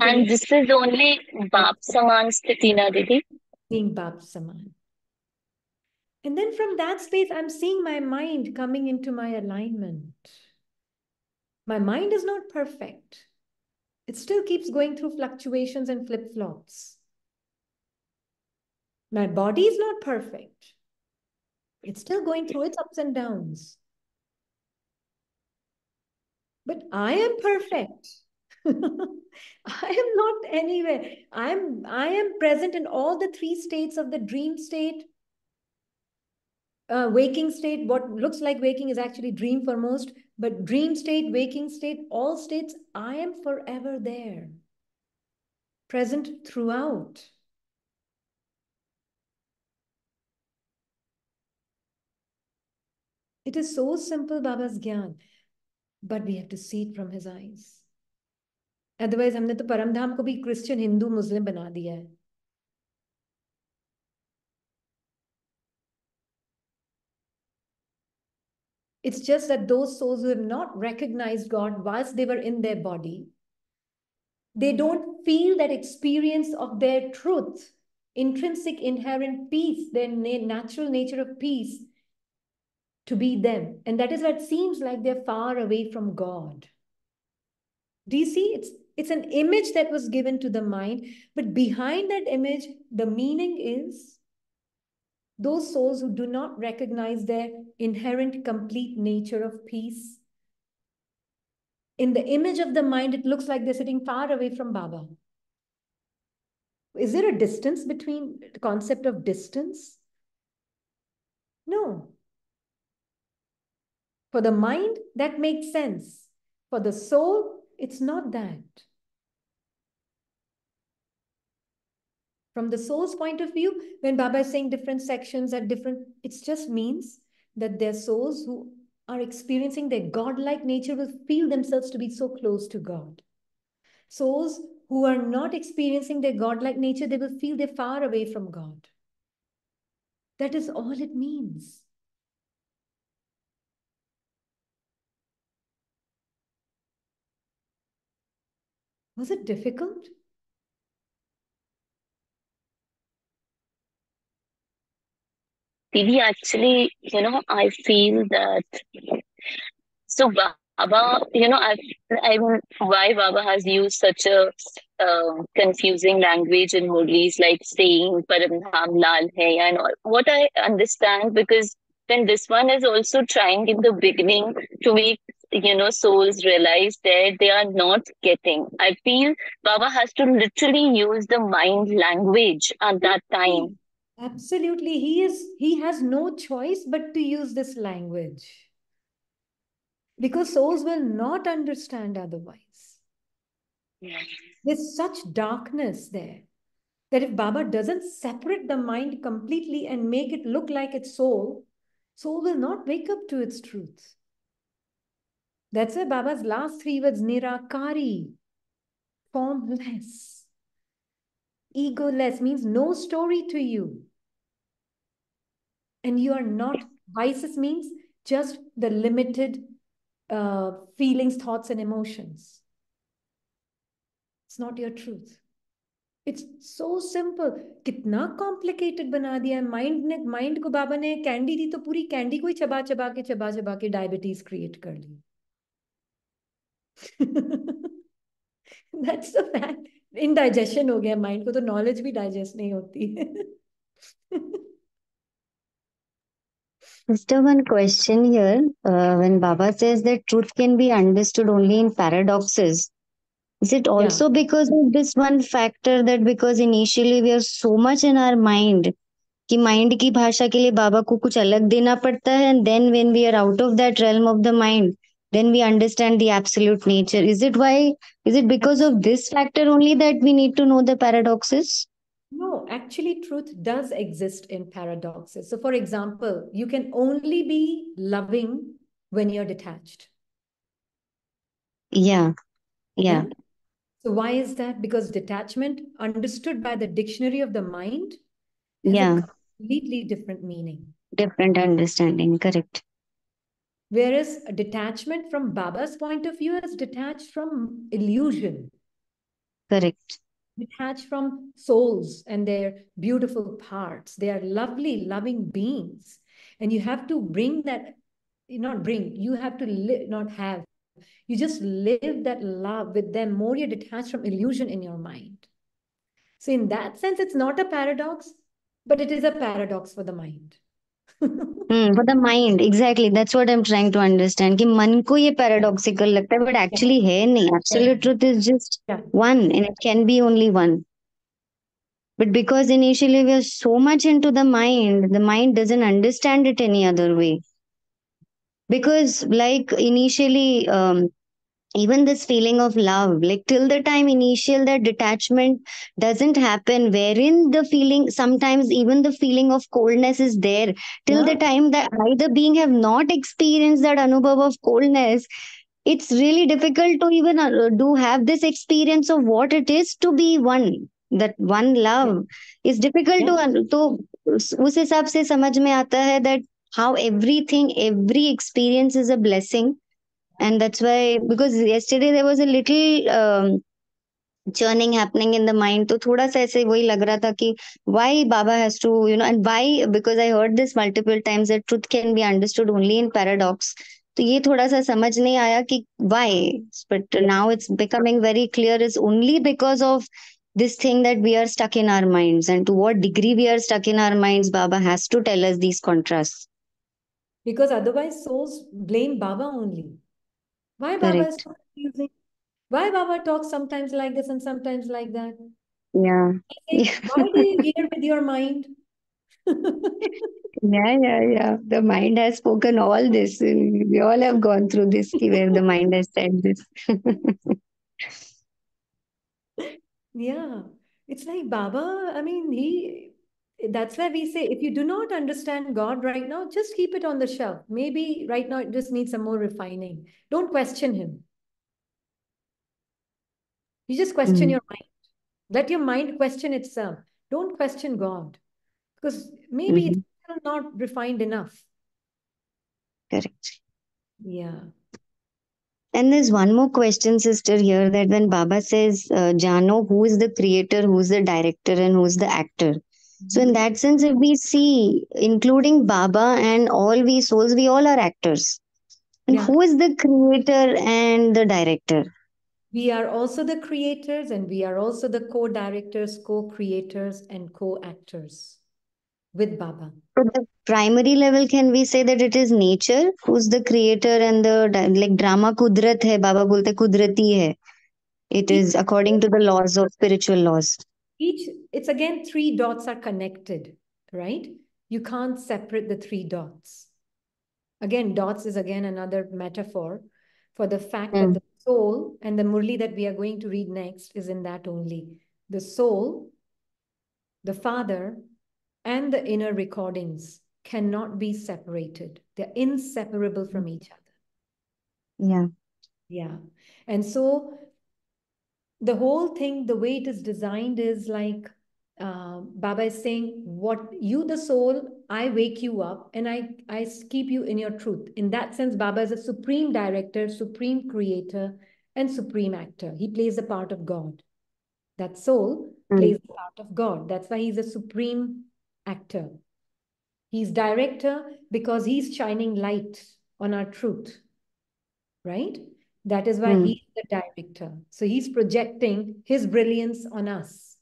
and this is only Baap Saman Sthiti na, Didi. Being Baap Saman. And then from that space, I'm seeing my mind coming into my alignment. My mind is not perfect. It still keeps going through fluctuations and flip-flops. My body is not perfect. It's still going through its ups and downs. But I am perfect. I am not anywhere. I am present in all the three states of the dream state, waking state. What looks like waking is actually dream for most, but dream state, waking state, all states, I am forever there. Present throughout. It is so simple, Baba's Gyan, but we have to see it from his eyes. Otherwise, हमने तो परमधाम को भी Christian, Hindu, मुस्लिम बना दिया है. It's just that those souls who have not recognized God whilst they were in their body, they don't feel that experience of their truth, intrinsic, inherent peace, their natural nature of peace, to be them. And that is what seems like they're far away from God. Do you see? It's an image that was given to the mind, but behind that image, the meaning is those souls who do not recognize their inherent complete nature of peace. In the image of the mind, it looks like they're sitting far away from Baba. Is there a distance between the concept of distance? No. For the mind, that makes sense. For the soul, it's not that. From the soul's point of view, when Baba is saying different sections at different, it just means that their souls who are experiencing their God-like nature will feel themselves to be so close to God. Souls who are not experiencing their God-like nature, they will feel they're far away from God. That is all it means. Was it difficult? Didi, actually, I feel that so Baba, why Baba has used such a confusing language in Murlis, like saying Paramdham Lal Hai and all. What I understand, because when this one is also trying in the beginning to make souls realize that they are not getting. I feel Baba has to literally use the mind language at that time. Absolutely. He has no choice but to use this language. Because souls will not understand otherwise. There's such darkness there that if Baba doesn't separate the mind completely and make it look like its soul, soul will not wake up to its truth. That's why Baba's last three words, Nirakari, formless, egoless, means no story to you. And you are not, vices means just the limited feelings, thoughts, and emotions. It's not your truth. It's so simple. कितना complicated बना दिया है mind को बाबा ने candy दी तो पूरी candy को ही चबा चबा के डायबिटीज क्रिएट कर ली. That's the fact. Indigestion हो गया माइंड को, तो नॉलेज भी डाइजेस्ट नहीं होती है. Sister, one question here. When Baba says that truth can be understood only in paradoxes, is it also because of this one factor that because initially we are so much in our mind कि mind की भाषा के लिए बाबा को कुछ अलग देना पड़ता है, and then when we are out of that realm of the mind, then we understand the absolute nature. Is it because of this factor only that we need to know the paradoxes? No, actually, truth does exist in paradoxes. So, for example, you can only be loving when you're detached. Yeah. So, why is that? Because detachment, understood by the dictionary of the mind, has a completely different meaning. Different understanding, correct. Whereas a detachment from Baba's point of view is detached from illusion. Correct. Detached from souls and their beautiful parts. They are lovely, loving beings. And you have to bring that, not bring, you have to live, not have. You just live that love with them. More you're detached from illusion in your mind. So in that sense, it's not a paradox, but it is a paradox for the mind. For the mind, exactly. That's what I'm trying to understand. कि मन को ये paradoxical लगता है, but actually है नहीं. Absolute truth is just one, and it can be only one. But because initially we are so much into the mind doesn't understand it any other way. Because like initially, even this feeling of love, like till the time initial that detachment doesn't happen, wherein the feeling, sometimes even the feeling of coldness is there, till the time that either being have not experienced that anubhav of coldness, it's really difficult to even have this experience of what it is to be one, that one love is difficult to उस हिसाब से समझ में आता है that how every experience is a blessing. And that's why, because yesterday there was a little churning happening in the mind, तो थोड़ा सा ऐसे वही लग रहा था कि why Baba has to, and why, because I heard this multiple times that truth can be understood only in paradox. तो ये थोड़ा सा समझ नहीं आया कि why, but Yeah. now it's becoming very clear is only because of this thing that we are stuck in our minds, and to what degree we are stuck in our minds, Baba has to tell us these contrasts. Because otherwise souls blame Baba only. Why Baba is Correct. so confusing? Why Baba talks sometimes like this and sometimes like that? Yeah. I say, why do you hear with your mind? Yeah. The mind has spoken all this. We all have gone through this, where the mind has said this. Yeah, it's like Baba, I mean, that's why we say if you do not understand God right now, just keep it on the shelf. Maybe right now it just needs some more refining. Don't question him. You just question Mm, your mind. Let your mind question itself. Don't question God because maybe it's mhm. still not refined enough. Correct. Yeah. And there's one more question, sister, here, that when Baba says, Jano, who is the creator, who's the director, and who's the actor? So, in Mhm. that sense, if we see, including Baba and all we souls, we all are actors. And Yeah. who is the creator and the director? We are also the creators and we are also the co-directors, co-creators, and co-actors with Baba. So, the primary level, can we say that it is nature who's the creator and the like drama kudrat hai, Baba bolte kudrati hai. It Each, is according to the laws of spiritual laws. it's again, three dots are connected, right? You can't separate the three dots. Again, dots is again another metaphor for the fact that Mm, the soul and the Murli that we are going to read next is in that only. The soul, the father, and the inner recordings cannot be separated. They're inseparable from each other. yeah. Yeah. And so the whole thing, the way it is designed is like Baba is saying, what you, the soul, I wake you up and I keep you in your truth. In that sense, Baba is a supreme director, supreme creator, and supreme actor. He plays the part of God. That soul Mm, plays the part of God. That's why he's a supreme actor. He's director because he's shining light on our truth, right? That is why mm, he's the director. So he's projecting his brilliance on us,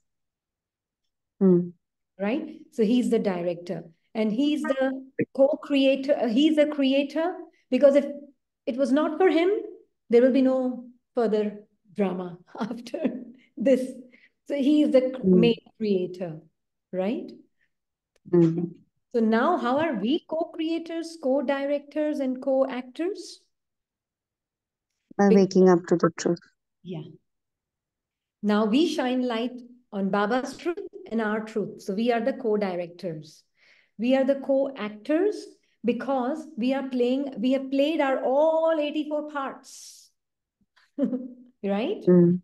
mm, right? So he's the director and he's the co-creator. He's a creator because if it was not for him, there will be no further drama after this. So he is the mm, main creator, right? mm. So now how are we co-creators, co-directors, and co-actors? By Because, waking up to the truth. yeah. Now we shine light on Baba's truth and our truth. So we are the co-directors. We are the co-actors because we have played our all 84 parts. Right? Mm,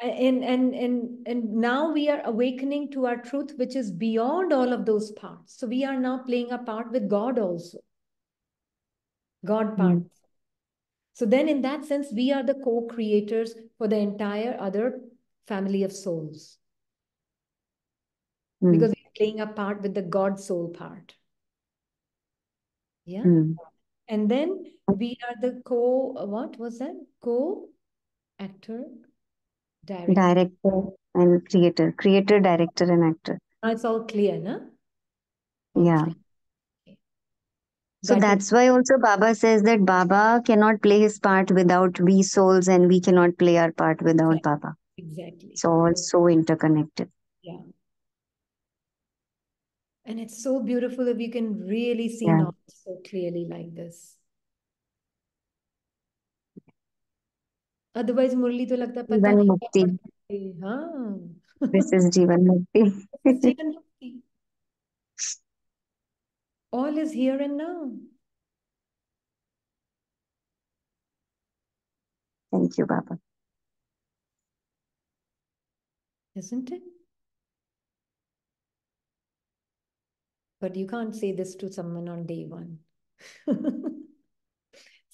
And now we are awakening to our truth, which is beyond all of those parts. So we are now playing a part with God also. God part. mm, So then in that sense, we are the co-creators for the entire other family of souls. Because mm, we're playing a part with the God soul part. Yeah. mm. And then we are the what was that? Co-actor, director. Director and creator. Creator, director, and actor. Now it's all clear, no? All Yeah. clear. Okay. So That is that's why also Baba says that Baba cannot play his part without we souls, and we cannot play our part without Baba. exactly. It's all so interconnected. Yeah. And it's so beautiful if you can really see Yeah. knowledge so clearly like this. Otherwise, Murli to lagta pata Jivan nahi kya Mukti. padhte hain. Haan. This is Jivan Mukti. This is Jivan Mukti. All is here and now, Thank you, Baba. isn't it? But you can't say this to someone on day one.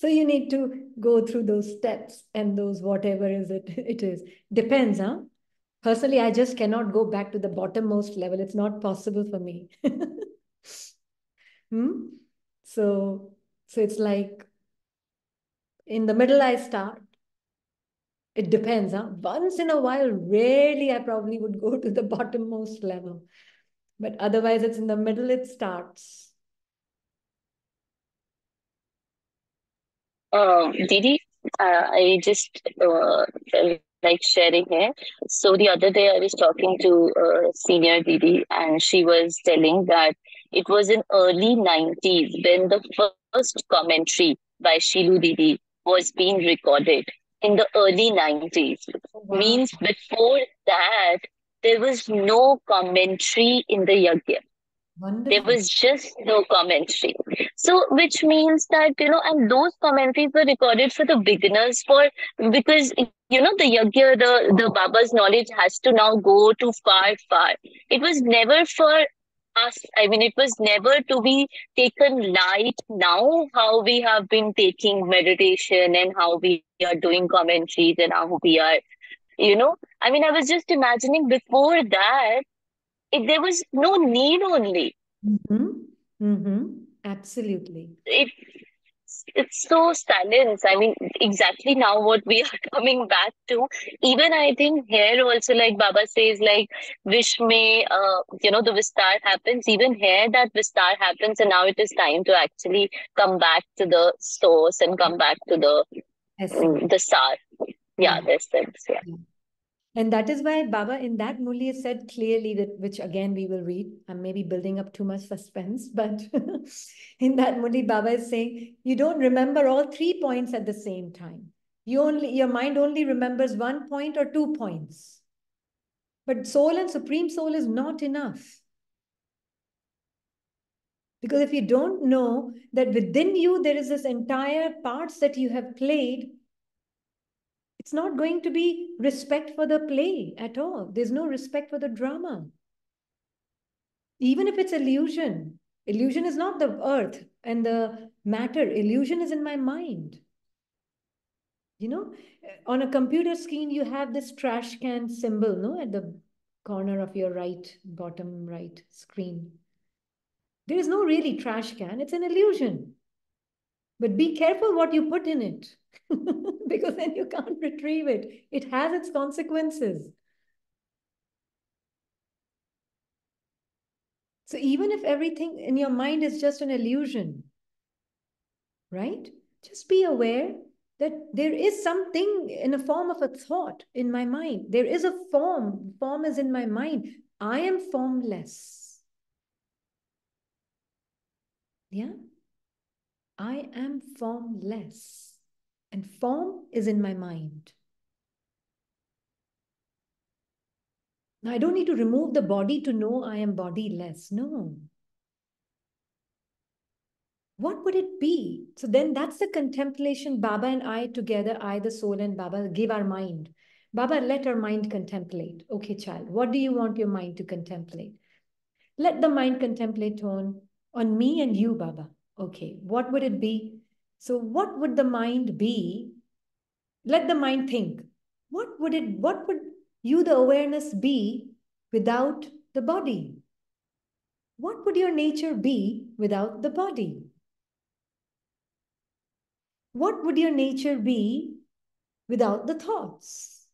So you need to go through those steps and those whatever is it is. Depends, huh? Personally, I just cannot go back to the bottommost level. It's not possible for me. Hmm? So it's like In the middle, I start. It depends. Huh? Once in a while, rarely I probably would go to the bottommost level. But otherwise, it's in the middle, it starts. Didi, I just felt like sharing here. So the other day I was talking to a senior Didi, and she was telling that it was in early 90s when the first commentary by Shilu Didi was being recorded in the early 90s. Oh, wow. Means before that, there was no commentary in the Yagya. There Wonderful. was just no commentary. So, which means that, and those commentaries were recorded for the beginners because, the Yagya, the Baba's knowledge has to now go to far, far. It was never for us. I mean, it was never to be taken light now, how we have been taking meditation and how we are doing commentaries and how we are, I mean, I was just imagining before that, there was no need only. Absolutely. It's so silence. I mean, exactly now what we are coming back to. Even I think here also, like Baba says, like wish may, the vistar happens. Even here that vistar happens, and now it is time to actually come back to the source and come back to the sar. Yeah, the essence. Yeah. And that is why Baba in that Murli said clearly that, which again we will read. I'm maybe building up too much suspense, but in that Murli, Baba is saying you don't remember all 3 points at the same time. Your mind only remembers 1 point or 2 points. But soul and supreme soul is not enough. Because if you don't know that within you there is this entire parts that you have played, it's not going to be respect for the play at all. There's no respect for the drama. Even if it's illusion, illusion is not the earth and the matter. Illusion is in my mind. On a computer screen, you have this trash can symbol, no, at the corner of your bottom right screen. There is no really trash can. It's an illusion. But be careful what you put in it because then you can't retrieve it. It has its consequences. So even if everything in your mind is just an illusion, right? Just be aware that there is something in a form of a thought in my mind. There is a form. Form is in my mind. I am formless. Yeah? I am formless. And form is in my mind. Now, I don't need to remove the body to know I am bodiless. No. What would it be? So then that's the contemplation Baba and I together, I, the soul, and Baba, give our mind. Baba, let our mind contemplate. Okay, child, what do you want your mind to contemplate? Let the mind contemplate on me and you, Baba. Okay, what would it be? So what would the mind be? Let the mind think. What would you, the awareness, be without the body? What would your nature be without the body? What would your nature be without the thoughts?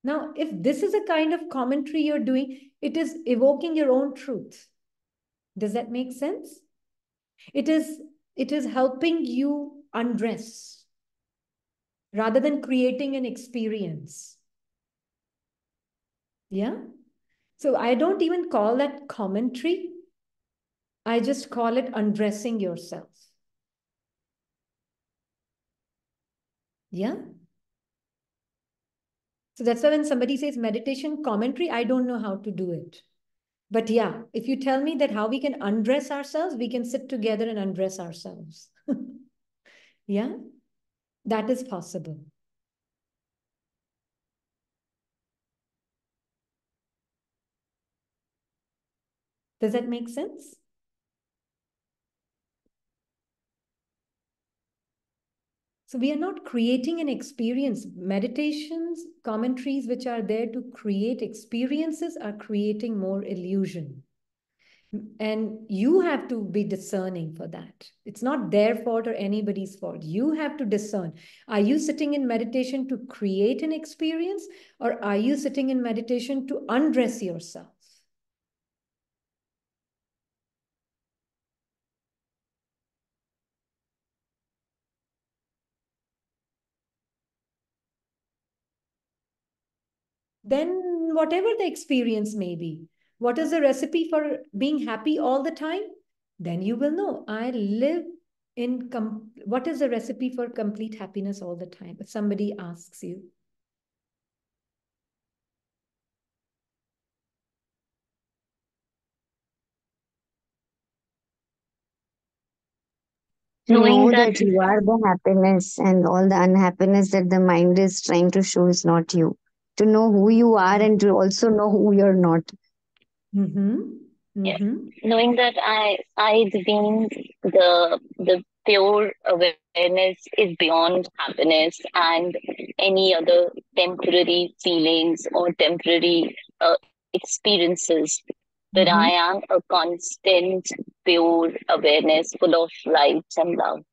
Now, if this is a kind of commentary you're doing, it is evoking your own truth. Does that make sense? It is helping you undress rather than creating an experience. Yeah? So I don't even call that commentary. I just call it undressing yourself. Yeah? So that's why when somebody says meditation commentary, I don't know how to do it. But yeah, if you tell me that how we can undress ourselves, we can sit together and undress ourselves. Yeah, that is possible. Does that make sense? So we are not creating an experience. Meditations, commentaries which are there to create experiences are creating more illusion. And you have to be discerning for that. It's not their fault or anybody's fault. You have to discern. Are you sitting in meditation to create an experience, or are you sitting in meditation to undress yourself? Then whatever the experience may be, what is the recipe for being happy all the time? Then you will know. I live in, what is the recipe for complete happiness all the time? If somebody asks you. To Knowing know that that you are the happiness and all the unhappiness that the mind is trying to show is not you. To know who you are and to also know who you're not. yeah, Mm-hmm. knowing that I being the pure awareness is beyond happiness and any other temporary feelings or temporary experiences. That I Mm-hmm. am a constant pure awareness full of light and love.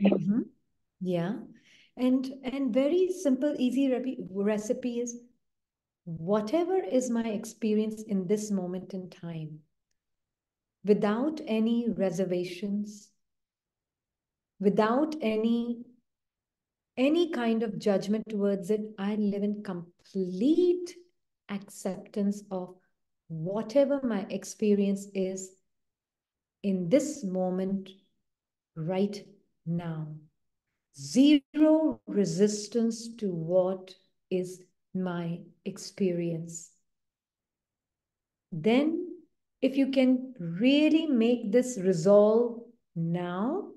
Mm-hmm. Yeah. And very simple, easy recipe is whatever is my experience in this moment in time, without any reservations, without any kind of judgment towards it, I live in complete acceptance of whatever my experience is in this moment right now. Zero resistance to what is my experience. Then, if you can really make this resolve now,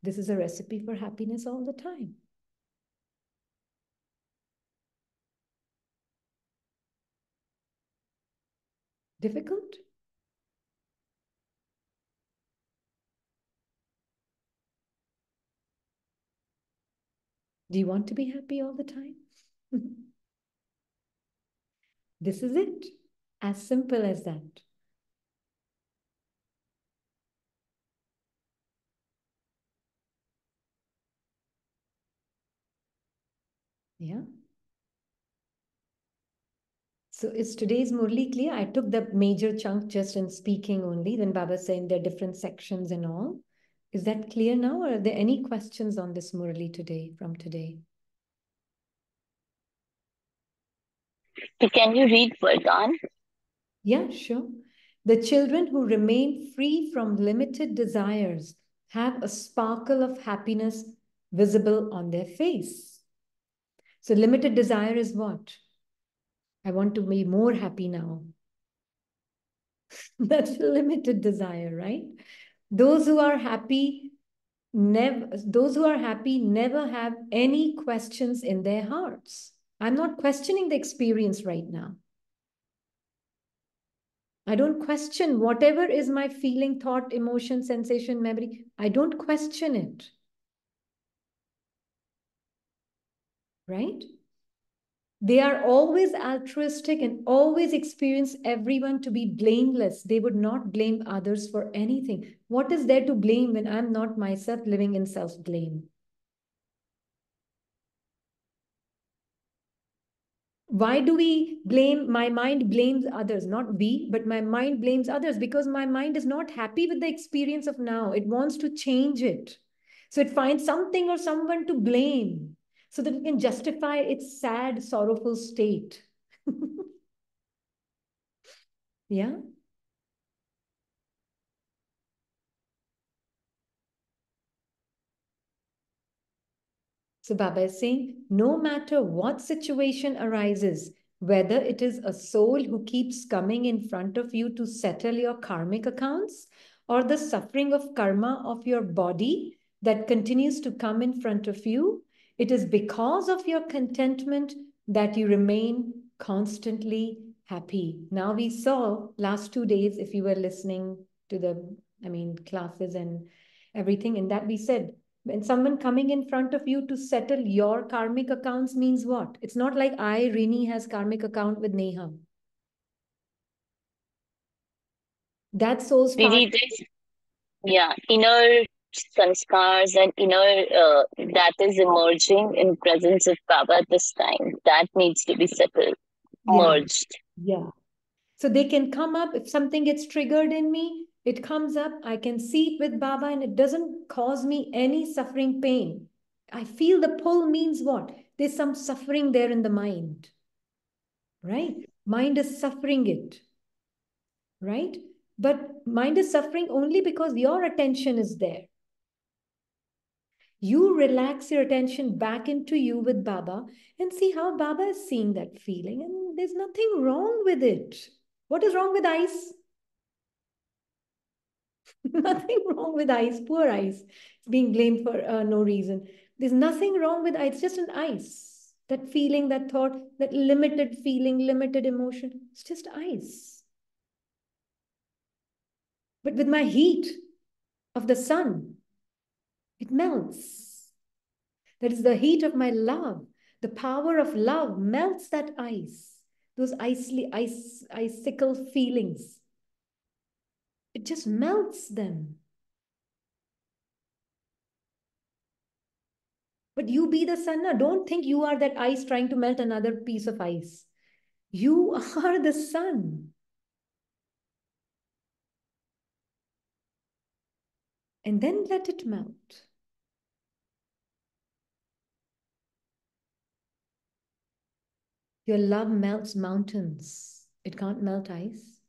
this is a recipe for happiness all the time. Difficult? Do you want to be happy all the time? This is it. As simple as that. Yeah. So is today's Murli clear? I took the major chunk just in speaking only. Then Baba saying there are different sections and all. Is that clear now? Or are there any questions on this Murli today, from today? Can you read Vardhan? Yeah, sure. The children who remain free from limited desires have a sparkle of happiness visible on their face. So limited desire is what? I want to be more happy now. That's a limited desire, right? Those who are happy never have any questions in their hearts. I'm not questioning the experience right now. I don't question whatever is my feeling, thought, emotion, sensation, memory. I don't question it. Right? They are always altruistic and always experience everyone to be blameless. They would not blame others for anything. What is there to blame when I'm not myself living in self-blame? Why do we blame? My mind blames others, not we, but my mind blames others because my mind is not happy with the experience of now. It wants to change it. So it finds something or someone to blame so that it can justify its sad, sorrowful state. Yeah. So Baba is saying, no matter what situation arises, whether it is a soul who keeps coming in front of you to settle your karmic accounts, or the suffering of karma of your body that continues to come in front of you, it is because of your contentment that you remain constantly happy. Now we saw last 2 days, if you were listening to the, classes and everything, in that we said, when someone coming in front of you to settle your karmic accounts means what? It's not like Rini has karmic account with Neha. That soul's part. Didi, inner sanskars and inner that is emerging in presence of Baba at this time. That needs to be settled, merged. Yeah. So they can come up if something gets triggered in me, it comes up, I can see it with Baba and it doesn't cause me any suffering pain. I feel the pull means what? There's some suffering there in the mind, right? Mind is suffering it, right? But mind is suffering only because your attention is there. You relax your attention back into you with Baba and see how Baba is seeing that feeling. And there's nothing wrong with it. What is wrong with ice? Nothing wrong with ice. Poor ice. It's being blamed for no reason. There's nothing wrong with ice. It's just an ice. That feeling, that thought, that limited feeling, limited emotion. It's just ice. But with my heat of the sun, it melts. That is the heat of my love. The power of love melts that ice. Those icicle feelings. It just melts them. But you be the sun. Don't think you are that ice trying to melt another piece of ice. You are the sun. And then let it melt. Your love melts mountains. It can't melt ice.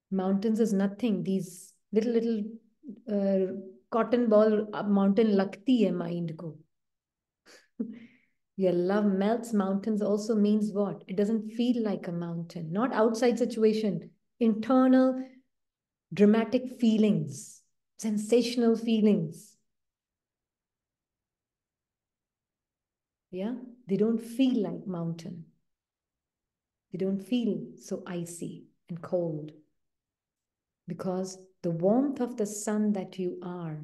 Mountains is nothing. These little cotton ball mountain lagti hai mind ko. Your love melts mountains also means what? It doesn't feel like a mountain. Not outside situation. Internal dramatic feelings. Sensational feelings. Yeah? They don't feel like mountain. They don't feel so icy and cold. Because the warmth of the sun that you are,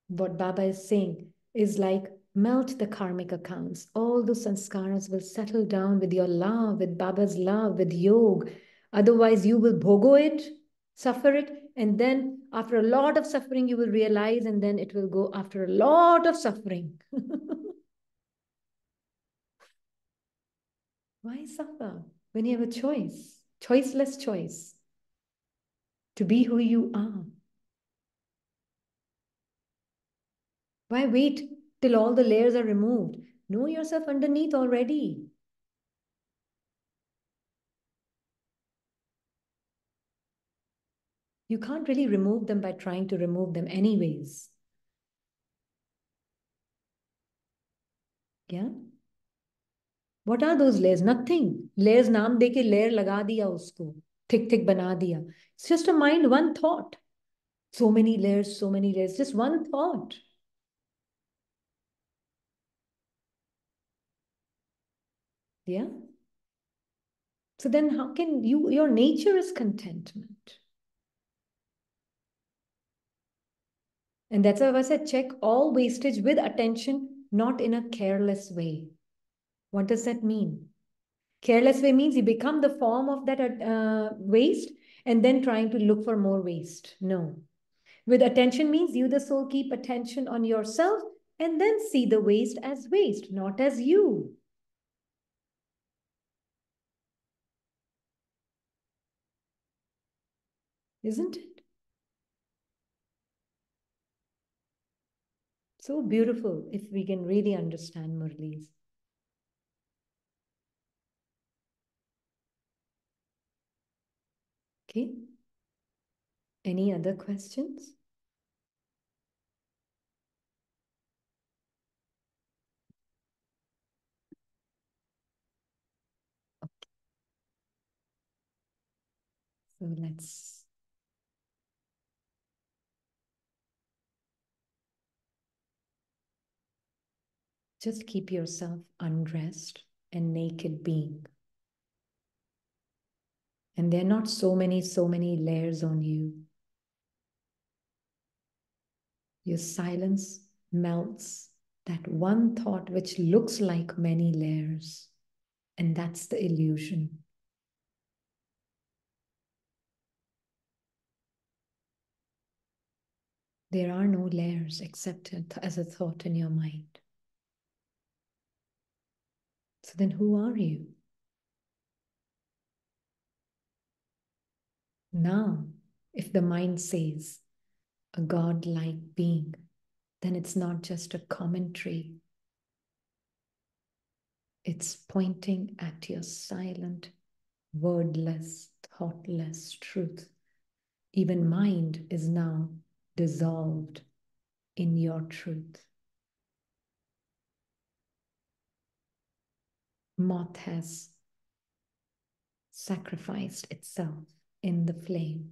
what Baba is saying, is like melt the karmic accounts. All those sanskaras will settle down with your love, with Baba's love, with yoga. Otherwise, you will bhogo it, suffer it, and then after a lot of suffering, you will realize, and then it will go after a lot of suffering. Why suffer when you have a choice? Choiceless choice to be who you are. Why wait till all the layers are removed? Know yourself underneath already. You can't really remove them by trying to remove them anyways. Yeah? What are those layers? Nothing. Layers naam deke layer laga diya usko. Thick bana diya. It's just a mind, one thought. So many layers, just one thought. Yeah? So then how can your nature is contentment. And that's why I said check all wastage with attention, not in a careless way. What does that mean? Careless way means you become the form of that waste and then trying to look for more waste. No. With attention means you, the soul, keep attention on yourself and then see the waste as waste, not as you. Isn't it? So beautiful if we can really understand Murlis. Okay. Any other questions? Okay. So let's just keep yourself undressed and naked being. And there are not so many layers on you. Your silence melts That one thought which looks like many layers, and that's the illusion. There are no layers except as a thought in your mind. So then who are you? Now, if the mind says a God-like being, then it's not just a commentary. It's pointing at your silent, wordless, thoughtless truth. Even mind is now dissolved in your truth. Moth has sacrificed itself in the flame.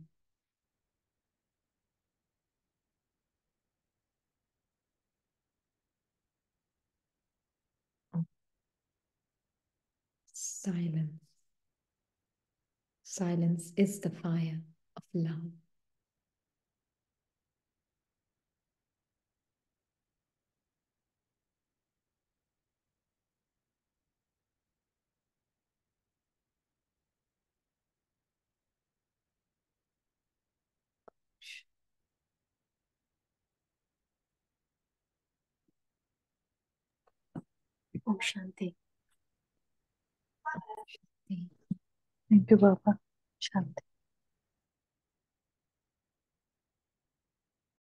Silence. Silence is the fire of love. Om Shanti. Thank you, Baba. Shanti.